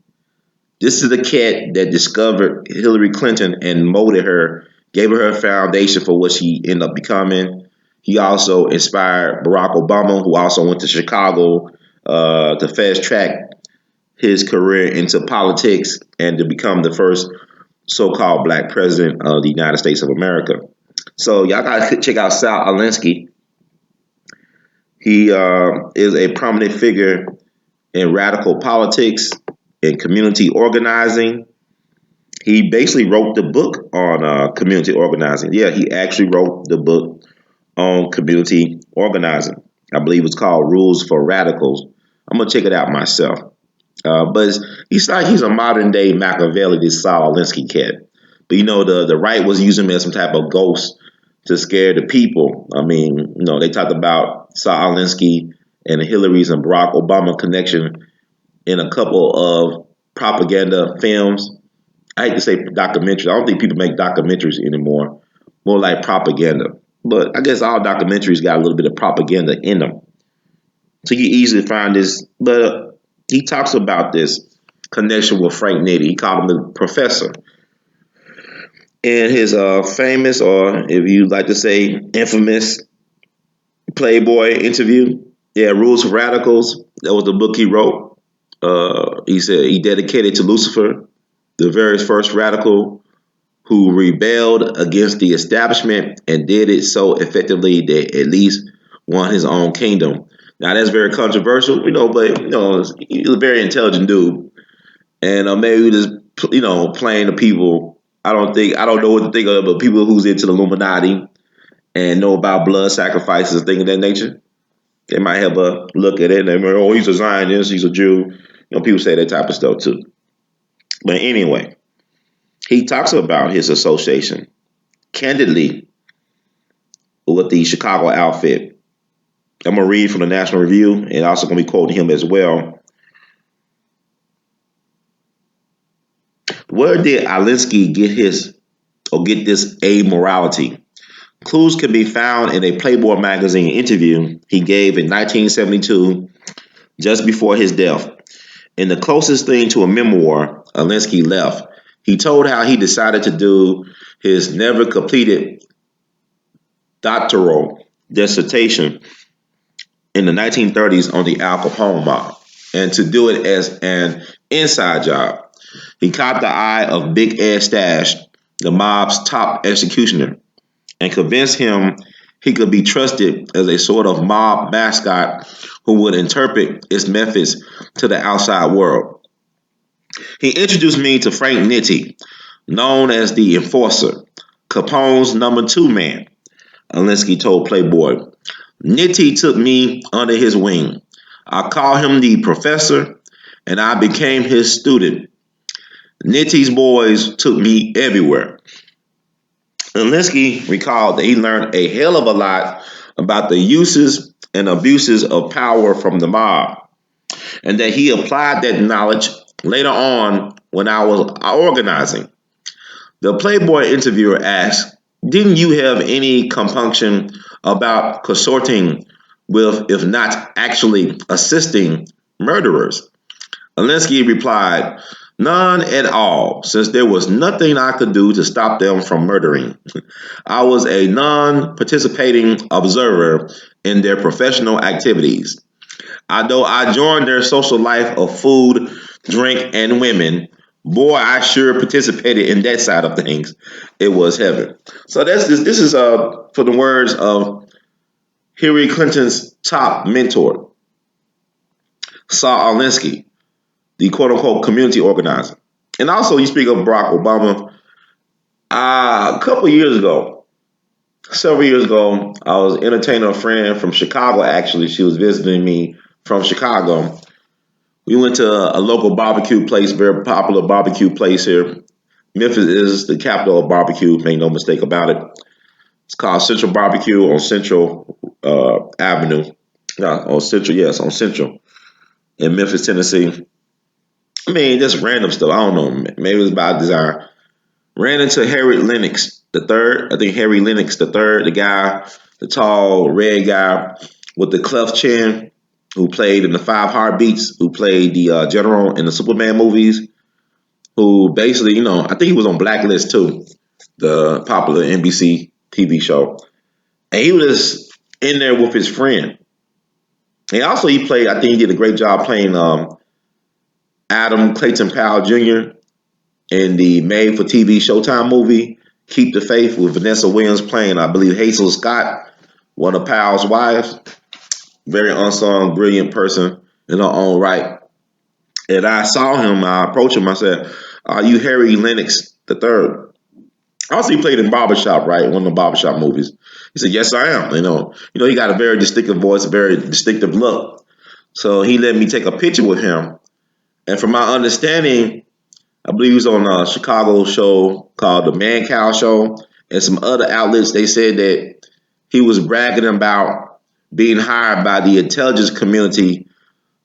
This is the cat that discovered Hillary Clinton and molded her, gave her a foundation for what she ended up becoming. He also inspired Barack Obama, who also went to Chicago to fast track his career into politics and to become the first so-called black president of the United States of America. So y'all got to check out Saul Alinsky. He is a prominent figure in radical politics and community organizing. He basically wrote the book on community organizing. Yeah, he actually wrote the book on community organizing. I believe it's called Rules for Radicals. I'm gonna check it out myself. But he's like he's a modern day Machiavelli, this Saul Alinsky cat. But the right was using him as some type of ghost to scare the people. I mean, they talked about Saul Alinsky and Hillary's and Barack Obama connection in a couple of propaganda films. I hate to say documentaries. I don't think people make documentaries anymore. More like propaganda. But I guess all documentaries got a little bit of propaganda in them. So you easily find this. But he talks about this connection with Frank Nitti. He called him the professor. In his famous, or if you like to say infamous, Playboy interview, yeah, Rules for Radicals, that was the book he wrote. He said he dedicated to Lucifer, the very first radical who rebelled against the establishment and did it so effectively that at least won his own kingdom. Now that's very controversial, but he's a very intelligent dude, and maybe just playing the people. I don't know what to think of, but people who's into the Illuminati and know about blood sacrifices and things of that nature, they might have a look at it and they might, oh, he's a Zionist, he's a Jew. People say that type of stuff too. But anyway, he talks about his association candidly with the Chicago outfit. I'm going to read from the National Review and also going to be quoting him as well. Where did Alinsky get this amorality? Clues can be found in a Playboy magazine interview he gave in 1972, just before his death. In the closest thing to a memoir Alinsky left, he told how he decided to do his never completed doctoral dissertation in the 1930s on the Al Capone mob, and to do it as an inside job. He caught the eye of Big Ed Stash, the mob's top executioner, and convinced him he could be trusted as a sort of mob mascot who would interpret its methods to the outside world. He introduced me to Frank Nitti, known as the Enforcer, Capone's number two man, Alinsky told Playboy. Nitti took me under his wing. I called him the professor, and I became his student. Nitti's boys took me everywhere. Alinsky recalled that he learned a hell of a lot about the uses and abuses of power from the mob, and that he applied that knowledge later on when I was organizing. The Playboy interviewer asked, didn't you have any compunction about consorting with, if not actually assisting, murderers? Alinsky replied, none at all, since there was nothing I could do to stop them from murdering. I was a non-participating observer in their professional activities. Although I joined their social life of food, drink, and women, boy, I sure participated in that side of things. It was heaven. So this is for the words of Hillary Clinton's top mentor, Saul Alinsky, the quote-unquote community organizer. And also, you speak of Barack Obama. A couple years ago, several years ago, I was entertaining a friend from Chicago, actually. She was visiting me from Chicago. We went to a local barbecue place, very popular barbecue place here. Memphis is the capital of barbecue, make no mistake about it. It's called Central Barbecue on Central Avenue. No, on Central in Memphis, Tennessee. I mean, just random stuff. I don't know. Maybe it was by design. Ran into Harry Lennox the third. I think Harry Lennox the third, the guy, the tall red guy with the cleft chin, who played in the Five Heartbeats, who played the general in the Superman movies, who basically, I think he was on Blacklist too, the popular NBC TV show. And he was in there with his friend. And also he played, I think he did a great job playing Adam Clayton Powell Jr. in the made-for-TV Showtime movie, Keep the Faith, with Vanessa Williams playing, I believe, Hazel Scott, one of Powell's wives. very unsung, brilliant person in her own right. And I saw him, I approached him, I said, "Are you Harry Lennox the third?" Also, he played in Barbershop, right? One of the Barbershop movies. He said, "Yes, I am." He got a very distinctive voice, a very distinctive look. So he let me take a picture with him. And from my understanding, I believe he was on a Chicago show called The Man Cow Show, and some other outlets. They said that he was bragging about being hired by the intelligence community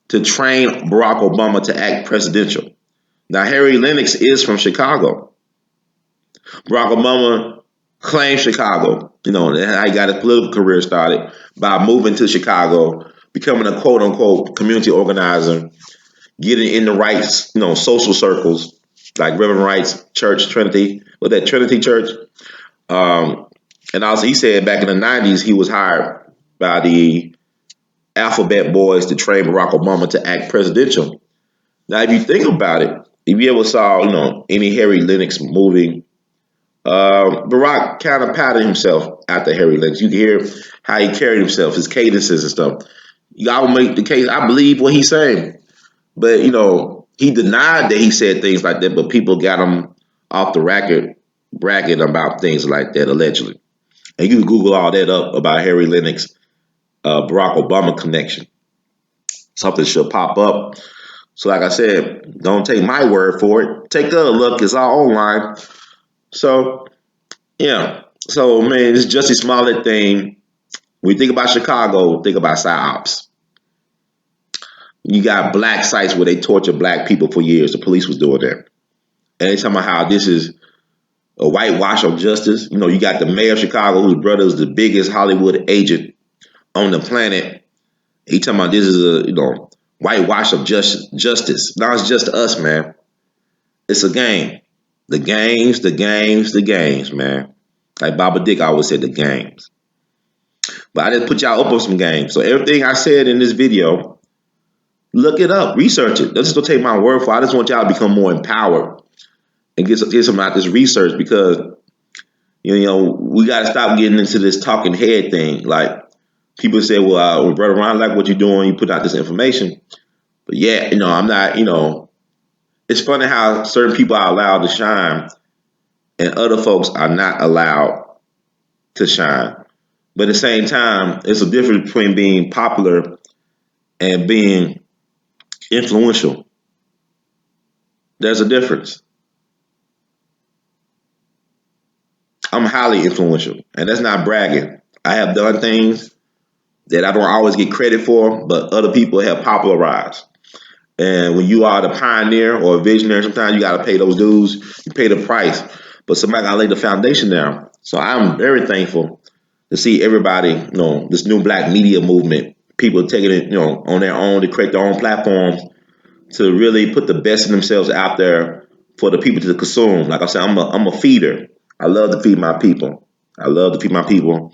to train Barack Obama to act presidential. Now, Harry Lennox is from Chicago. Barack Obama claimed Chicago. How he got his political career started by moving to Chicago, becoming a quote unquote community organizer, getting in the right, social circles like Reverend Wright's Church, Trinity, with that Trinity Church. Um, and also, he said back in the '90s he was hired by the Alphabet Boys to train Barack Obama to act presidential. Now, if you think about it, if you ever saw, any Harry Lennox movie, Barack kind of patted himself after Harry Lennox. You can hear how he carried himself, his cadences and stuff. Y'all make the case. I believe what he's saying, but he denied that he said things like that. But people got him off the record bragging about things like that allegedly. And you can Google all that up about Harry Lennox, Barack Obama connection. Something should pop up. So, like I said, don't take my word for it. Take a look. It's all online. So, yeah. So, man, this Jus-Sie Smollett thing. When you think about Chicago, think about psyops. You got black sites where they torture black people for years. The police was doing that. And they talking about how this is a whitewash of justice. You got the mayor of Chicago, whose brother is the biggest Hollywood agent on the planet. He talking about this is a whitewash of justice. Now it's just us, man. It's a game. The games, man. Like Baba Dick always said, the games. But I just put y'all up on some games. So everything I said in this video, look it up, research it. Don't just take my word for it. I just want y'all to become more empowered and get some out this research, because we got to stop getting into this talking head thing. Like people say, well, brother Ron, I like what you're doing. You put out this information, but yeah, I'm not. It's funny how certain people are allowed to shine and other folks are not allowed to shine. But at the same time, it's a difference between being popular and being influential. There's a difference. I'm highly influential, and that's not bragging. I have done things that I don't always get credit for, but other people have popularized. And when you are the pioneer or a visionary, sometimes you got to pay those dues. You pay the price, but somebody got to lay the foundation down. So I'm very thankful to see everybody, this new black media movement, people taking it, on their own to create their own platforms to really put the best of themselves out there for the people to consume. Like I said, I'm a feeder. I love to feed my people. I love to feed my people,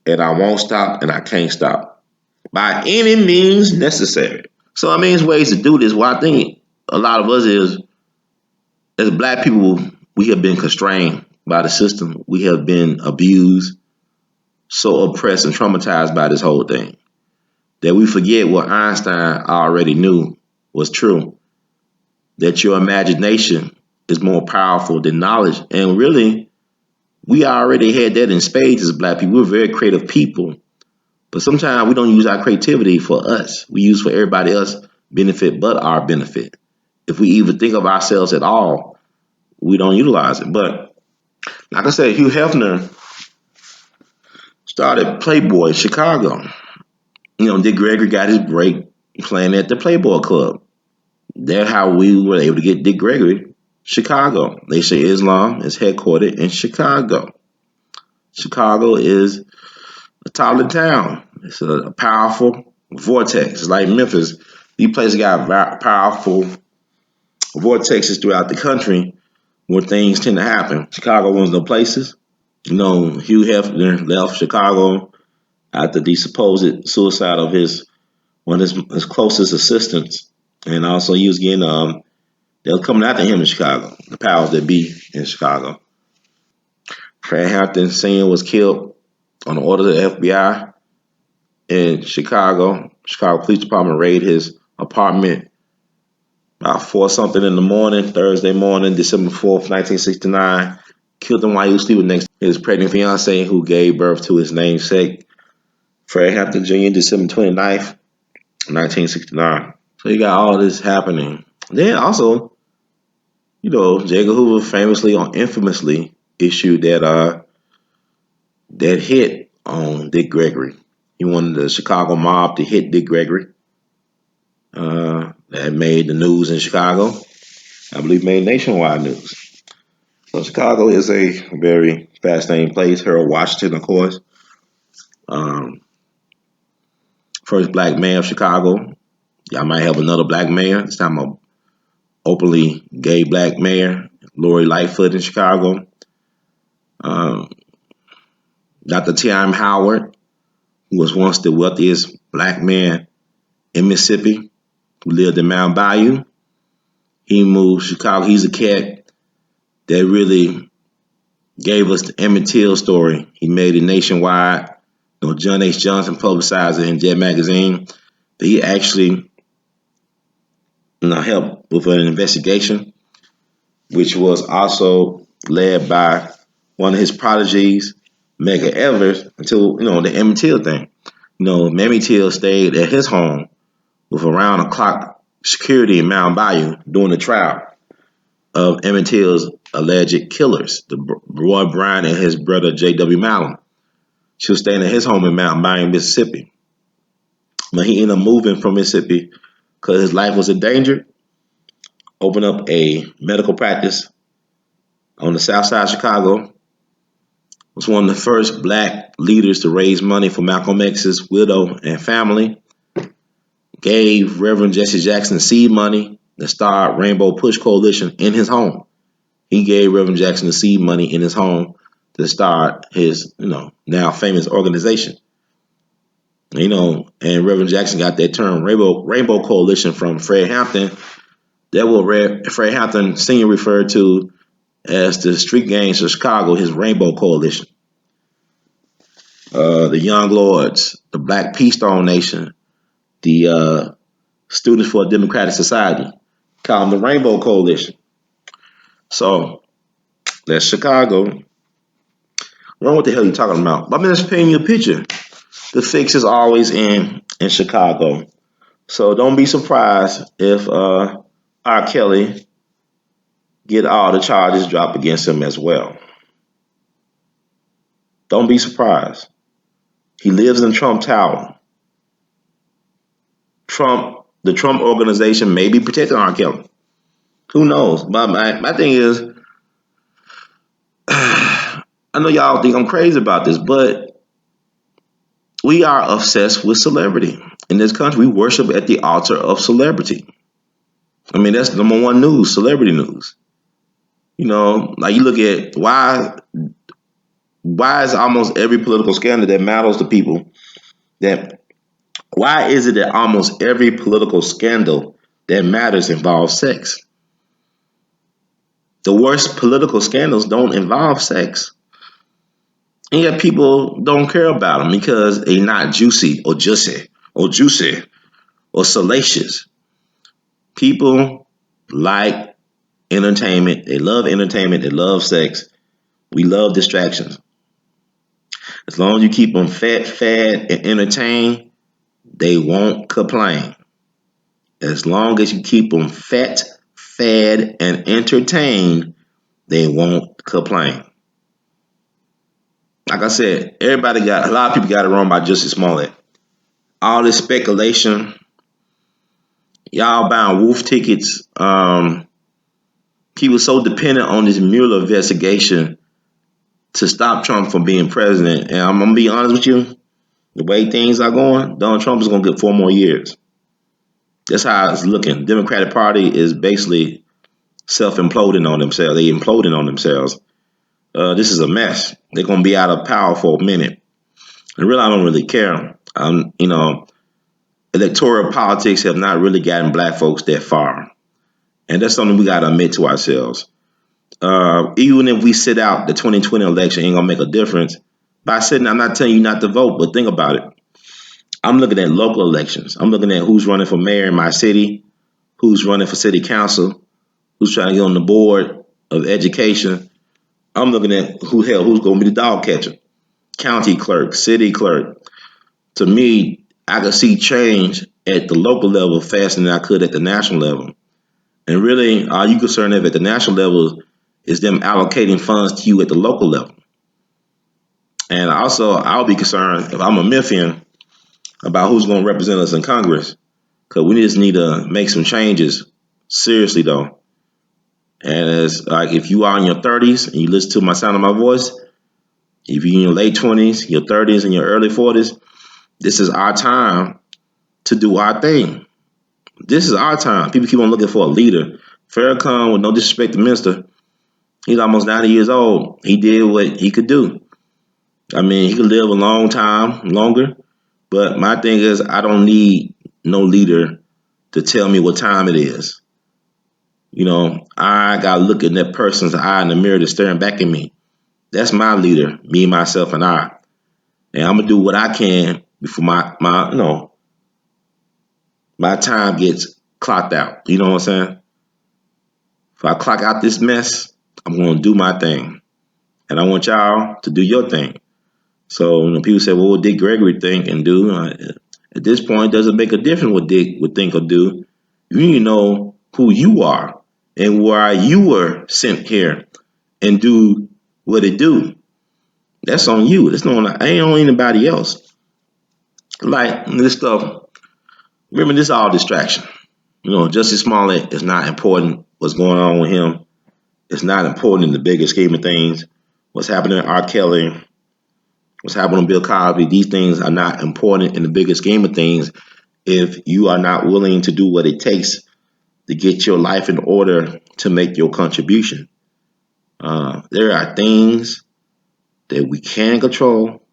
and I won't stop, and I can't stop by any means necessary. So I mean, there's ways to do this. What I think a lot of us is, as black people, we have been constrained by the system. We have been abused, so oppressed and traumatized by this whole thing that we forget what Einstein already knew was true. That your imagination is more powerful than knowledge. And really, we already had that in spades as black people. We're very creative people. But sometimes we don't use our creativity for us. We use for everybody else benefit but our benefit. If we even think of ourselves at all, we don't utilize it. But like I said, Hugh Hefner started Playboy in Chicago. Dick Gregory got his break playing at the Playboy Club. That's how we were able to get Dick Gregory, Chicago. They say Islam is headquartered in Chicago. Chicago is a toddler town. It's a powerful vortex. It's like Memphis. These places got powerful vortexes throughout the country where things tend to happen. Chicago was no places. Hugh Hefner left Chicago after the supposed suicide of one of his closest assistants, and also he was getting they were coming after him in Chicago. The powers that be in Chicago. Fred Hampton Sr. was killed on the order of the FBI, in Chicago. Chicago Police Department raided his apartment about 4 something in the morning, Thursday morning, December 4th, 1969. Killed him while he was sleeping next to his pregnant fiancee, who gave birth to his namesake, Fred Hampton Jr., December 29th, 1969. So you got all this happening. Then also, J. Edgar Hoover famously or infamously issued that hit on Dick Gregory. He wanted the Chicago mob to hit Dick Gregory. That made the news in Chicago. I believe made nationwide news. So Chicago is a very fascinating place. Harold Washington, of course, first black mayor of Chicago. Y'all might have another black mayor. This time a openly gay black mayor, Lori Lightfoot in Chicago. Dr. T.M. Howard, who was once the wealthiest black man in Mississippi, who lived in Mount Bayou. He moved to Chicago. He's a cat that really gave us the Emmett Till story. He made it nationwide. John H. Johnson publicized it in Jet Magazine. But he actually helped with an investigation, which was also led by one of his prodigies, Medgar Evers, until, the Emmett Till thing. Emmett Till stayed at his home with around the clock security in Mount Bayou during the trial of Emmett Till's alleged killers, the Roy Bryant and his brother J.W. Malin. She was staying at his home in Mount Bayou, Mississippi. But he ended up moving from Mississippi because his life was in danger. Opened up a medical practice on the south side of Chicago. Was one of the first black leaders to raise money for Malcolm X's widow and family. Gave Reverend Jesse Jackson seed money to start Rainbow Push Coalition in his home. He gave Reverend Jackson the seed money in his home to start his, now famous organization. And Reverend Jackson got that term Rainbow Coalition from Fred Hampton. That what Fred Hampton Sr. referred to as the street gangs of Chicago, his Rainbow Coalition. The Young Lords, the Black Peace Stone Nation, the Students for a Democratic Society, call them the Rainbow Coalition. So that's Chicago. What the hell are you talking about? I'm just painting you a picture. The fix is always in Chicago. So don't be surprised if R. Kelly get all the charges dropped against him as well. Don't be surprised. He lives in Trump Tower. The Trump organization may be protecting R. Kelly. Who knows? But my thing is, I know y'all think I'm crazy about this, but we are obsessed with celebrity. In this country, we worship at the altar of celebrity. I mean, that's the number one news, celebrity news. Like you look at why is almost every political scandal that matters to people, why is it that almost every political scandal that matters involves sex? The worst political scandals don't involve sex. And yet people don't care about them because they're not juicy or Jus-Sie or salacious. People like entertainment. They love entertainment. They love sex. We love distractions. As long as you keep them fed, and entertained, they won't complain. As long as you keep them fed, and entertained, they won't complain. Like I said, a lot of people got it wrong by Jussie Smollett. All this speculation, y'all buying wolf tickets. He was so dependent on this Mueller investigation to stop Trump from being president. And I'm going to be honest with you, the way things are going, Donald Trump is going to get 4 more years. That's how it's looking. The Democratic Party is basically self-imploding on themselves. They imploding on themselves. This is a mess. They're going to be out of power for a minute. And really, I don't really care. Electoral politics have not really gotten black folks that far. And that's something we got to admit to ourselves. Even if we sit out the 2020 election, ain't going to make a difference. By sitting, I'm not telling you not to vote, but think about it. I'm looking at local elections. I'm looking at who's running for mayor in my city, who's running for city council, who's trying to get on the board of education. I'm looking at who's going to be the dog catcher, county clerk, city clerk. To me, I could see change at the local level faster than I could at the national level. And really, are you concerned if at the national level is them allocating funds to you at the local level? And also, I'll be concerned if I'm a Memphian about who's going to represent us in Congress, because we just need to make some changes. Seriously, though. And it's like if you are in your 30s and you listen to my sound of my voice, if you're in your late 20s, your 30s, and your early 40s, this is our time to do our thing. This is our time. People keep on looking for a leader. Farrakhan, with no disrespect to Minister, he's almost 90 years old. He did what he could do. I mean, he could live a long time, longer. But my thing is, I don't need no leader to tell me what time it is. You know, I got to look at that person's eye in the mirror that's staring back at me. That's my leader, me, myself, and I. And I'm going to do what I can before my time gets clocked out. You know what I'm saying? If I clock out this mess, I'm going to do my thing. And I want y'all to do your thing. So people say, well, what Dick Gregory think and do? At this point, it doesn't make a difference what Dick would think or do. You need to know who you are and why you were sent here and do what it do. That's on you. That's not ain't on anybody else. Like this stuff, remember this is all distraction. Justice Smollett is not important. What's going on with him? It's not important in the bigger scheme of things. What's happening to R. Kelly? What's happening to Bill Cosby? These things are not important in the bigger scheme of things if you are not willing to do what it takes to get your life in order to make your contribution. There are things that we can control,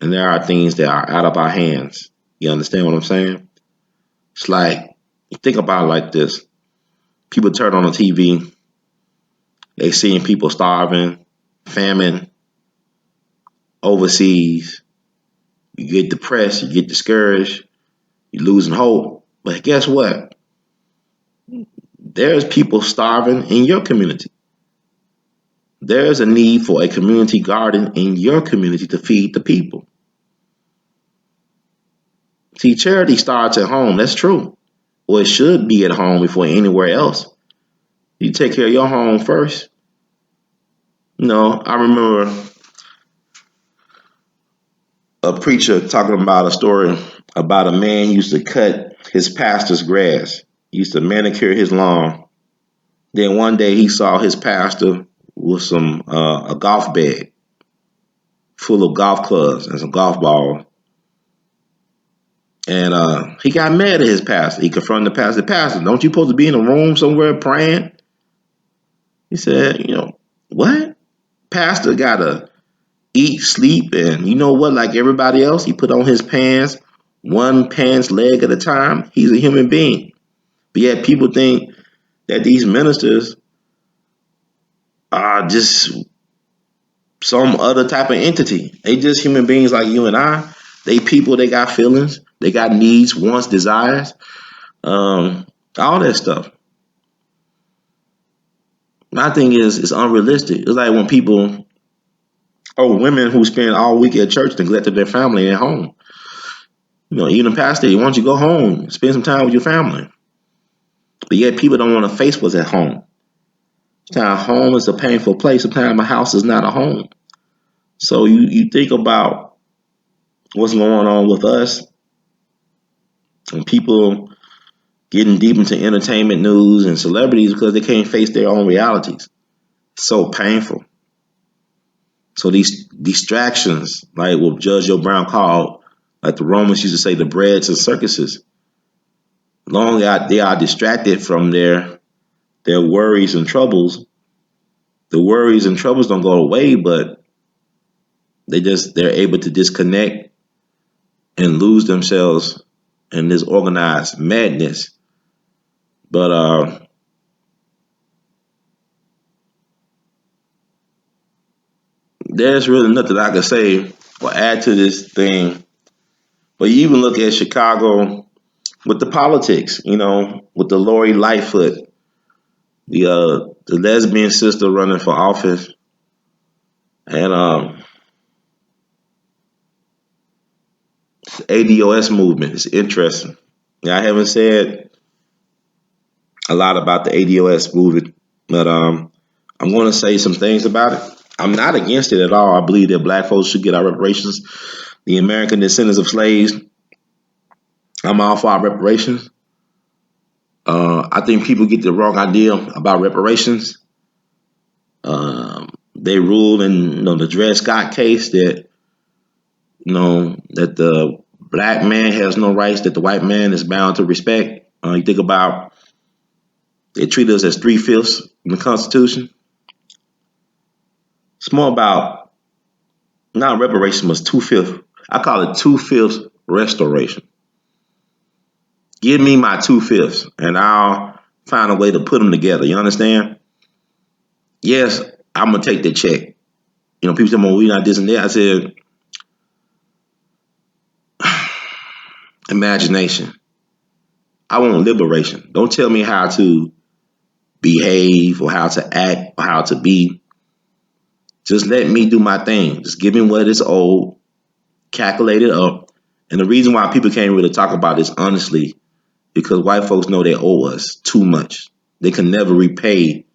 and there are things that are out of our hands. You understand what I'm saying? It's like, think about it like this. People turn on the TV, they seeing people starving, famine, overseas. You get depressed, you get discouraged, you're losing hope. But guess what? There's people starving in your community. There's a need for a community garden in your community to feed the people. See, charity starts at home. That's true. Or it should be at home before anywhere else. You take care of your home first. I remember a preacher talking about a story about a man who used to cut his pastor's grass. He used to manicure his lawn. Then one day he saw his pastor with a golf bag full of golf clubs and some golf balls. And he got mad at his pastor. He confronted the pastor. Pastor, don't you supposed to be in a room somewhere praying? He said, what? Pastor gotta eat, sleep, and you know what? Like everybody else, he put on his pants, one pants leg at a time. He's a human being. But yet people think that these ministers are just some other type of entity. They just human beings like you and I. They people, they got feelings, they got needs, wants, desires, all that stuff. My thing is, it's unrealistic. It's like when people, women who spend all week at church neglected their family at home. Even the pastor, why don't you go home, spend some time with your family? But yet people don't want to face what's at home. Sometimes home is a painful place. Sometimes a house is not a home. So you think about what's going on with us and people getting deep into entertainment news and celebrities because they can't face their own realities. It's so painful. So these distractions, like what Judge Joe Brown called, like the Romans used to say, the breads and circuses, long as they are distracted from their worries and troubles, the worries and troubles don't go away, but they're able to disconnect and lose themselves in this organized madness. But there's really nothing I can say or add to this thing But you even look at Chicago with the politics, with the Lori Lightfoot, the lesbian sister running for office, and ADOS movement. It's interesting. I haven't said a lot about the ADOS movement, but I'm going to say some things about it. I'm not against it at all. I believe that black folks should get our reparations. The American descendants of slaves, I'm all for our reparations. I think people get the wrong idea about reparations. They ruled in the Dred Scott case that that the black man has no rights that the white man is bound to respect. You think about they treat us as 3/5 in the Constitution. It's more about not reparation, but 2/5. I call it 2/5 restoration. Give me my 2/5, and I'll find a way to put them together. You understand? Yes, I'm gonna take the check. People say, "Well, we not this and that." I said, imagination. I want liberation. Don't tell me how to behave or how to act or how to be. Just let me do my thing. Just give me what is owed, calculate it up. And the reason why people can't really talk about this honestly, because white folks know they owe us too much. They can never repay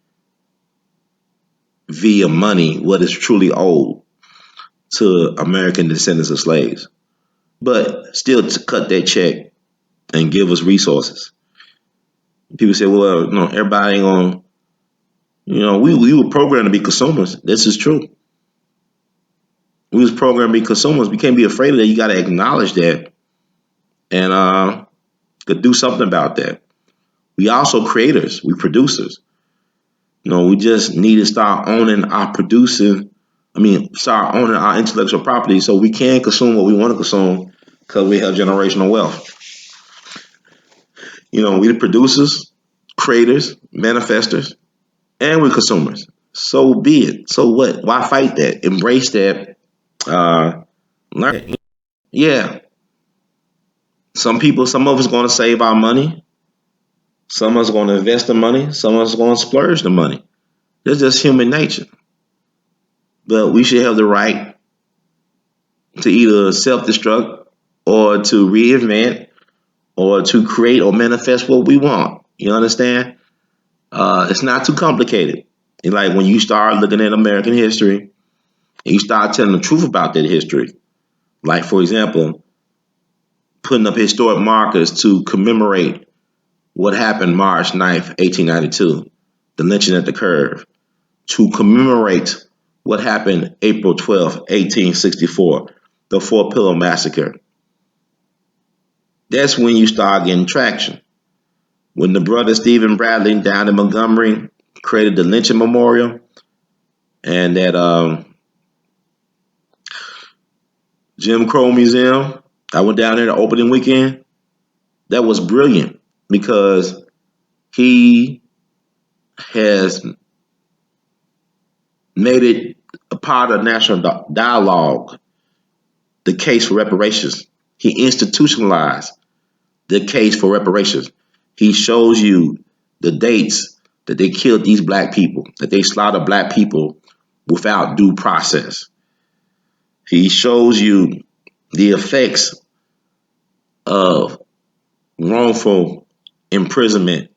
via money what is truly owed to American descendants of slaves. But still to cut that check and give us resources. People say, well, everybody ain't gonna, we were programmed to be consumers. This is true. We was programmed to be consumers. We can't be afraid of that. You got to acknowledge that and could do something about that. We also creators. We producers. We just need to start owning our start owning our intellectual property so we can consume what we want to consume because we have generational wealth. We the producers, creators, manifestors, and we're consumers. So be it. So what? Why fight that? Embrace that. Learn. Yeah. Some of us going to save our money. Some of us going to invest the money. Some of us going to splurge the money. That's just human nature. But we should have the right to either self-destruct or to reinvent or to create or manifest what we want. You understand? It's not too complicated. It's like when you start looking at American history and you start telling the truth about that history. Like, for example, putting up historic markers to commemorate what happened March 9th, 1892, the lynching at the curve, to commemorate what happened April 12th, 1864, the Fort Pillow Massacre. That's when you start getting traction. When the brother Stephen Bradley down in Montgomery created the lynching memorial and that Jim Crow Museum, I went down there the opening weekend. That was brilliant because he has made it a part of national dialogue, the case for reparations. He institutionalized the case for reparations. He shows you the dates that they killed these black people, that they slaughtered black people without due process. He shows you the effects of wrongful imprisonment,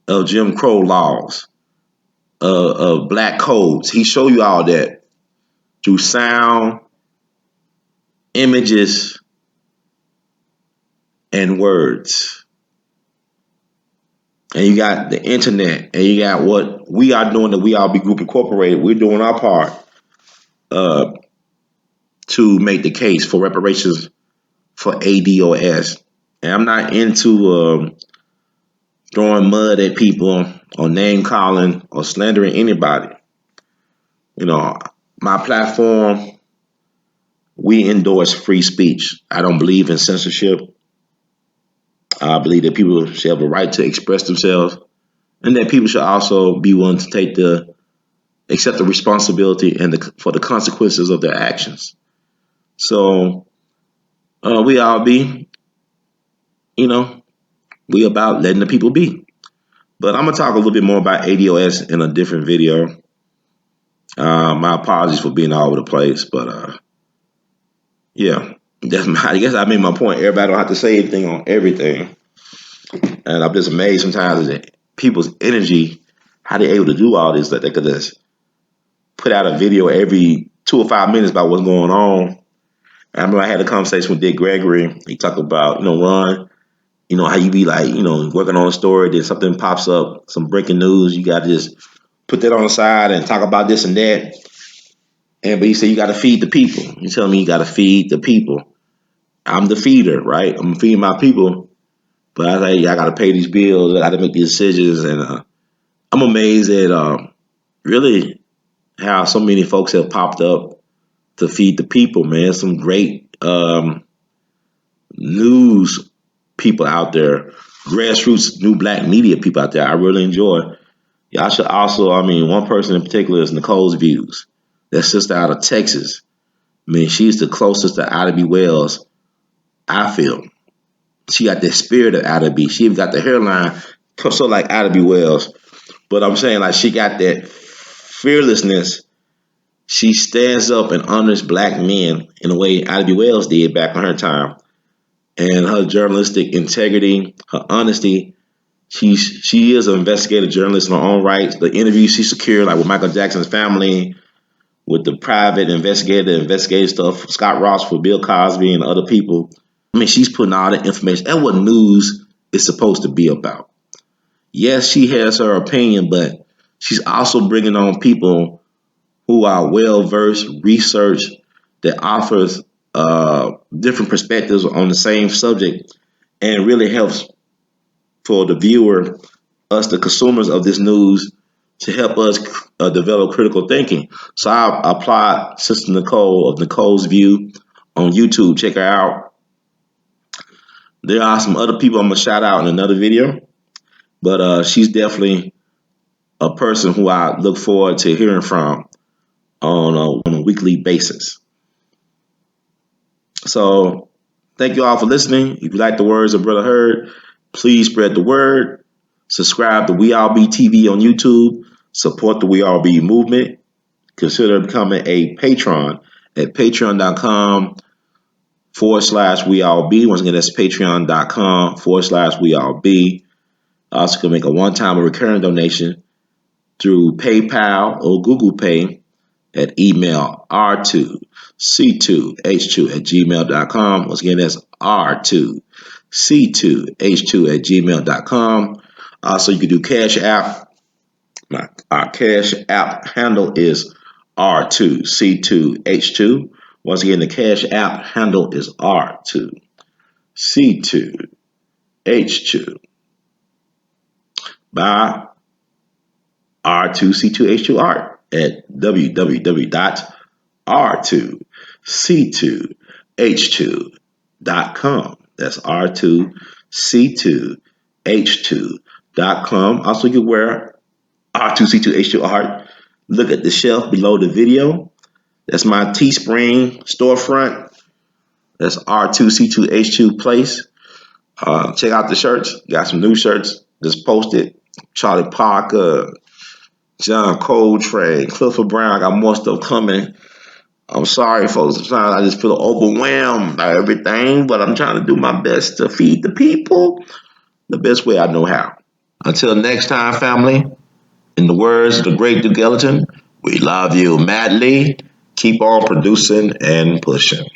of Jim Crow laws, of black codes. He show you all that through sound, images, and words. And you got the internet, and you got what we are doing, that We All Be Group Incorporated. We're doing our part to make the case for reparations for ADOS. And I'm not into throwing mud at people or name calling or slandering anybody. My platform, we endorse free speech. I don't believe in censorship. I believe that people should have a right to express themselves and that people should also be willing to accept the responsibility and for the consequences of their actions. So We all be, you know, we about letting the people be. But I'm gonna talk a little bit more about ADOS in a different video. My apologies for being all over the place, but yeah, I guess I made my point. Everybody don't have to say anything on everything, and I'm just amazed sometimes at people's energy, how they able to do all this. That they could just put out a video every 2 or 5 minutes about what's going on. And I remember I had a conversation with Dick Gregory. He talked about, Ron, how you be like, working on a story, then something pops up, some breaking news, you got to just put that on the side and talk about this and that. But he said you got to feed the people. You tell me you got to feed the people. I'm the feeder, right? I'm feeding my people, but I say I got to pay these bills. I got to make these decisions, and I'm amazed at really how so many folks have popped up to feed the people. Man, some great news people out there, grassroots new black media people out there. I really enjoy. Y'all should also, one person in particular is Nicole's Views. That sister out of Texas. She's the closest to Ida B. Wells, I feel. She got the spirit of Ida B. She even got the hairline so like Ida B. Wells. But I'm saying, like, she got that fearlessness. She stands up and honors black men in a way Ida B. Wells did back in her time. And her journalistic integrity, her honesty. She is an investigative journalist in her own right. The interviews she secured, like with Michael Jackson's family, with the private investigative stuff, Scott Ross for Bill Cosby and other people. She's putting all that information. That's what news is supposed to be about. Yes, she has her opinion, but she's also bringing on people who are well-versed, researched, that offers different perspectives on the same subject, and really helps for the viewer, us, the consumers of this news, to help us develop critical thinking. So I applaud Sister Nicole of Nicole's View on YouTube. Check her out. There are some other people I'm going to shout out in another video, but she's definitely a person who I look forward to hearing from on a weekly basis. So thank you all for listening. If you like the words of Brother Heard, please spread the word. Subscribe to We All Be TV on YouTube. Support the We All Be movement. Consider becoming a patron at patreon.com/We All Be. Once again, that's patreon.com/We All Be. Also can make a one-time or recurring donation through PayPal or Google Pay at email r2c2h2@gmail.com. Once again, that's r2c2h2@gmail.com. Also, you can do Cash App. Our Cash App handle is R2C2H2. Once again, the Cash App handle is R2C2H2. By R2C2H2 Art at www.r2c2h2.com. That's r2c2h2.com. Also, you can wear R2C2H2 Art. Look at the shelf below the video. That's my Teespring storefront. That's R2C2H2 place. Check out the shirts. Got some new shirts just posted. Charlie Parker, John Coltrane, Clifford Brown. I got more stuff coming. I'm sorry, folks. Sometimes I just feel overwhelmed by everything, but I'm trying to do my best to feed the people the best way I know how. Until next time, family, in the words of the great Duke Ellington, we love you madly. Keep on producing and pushing.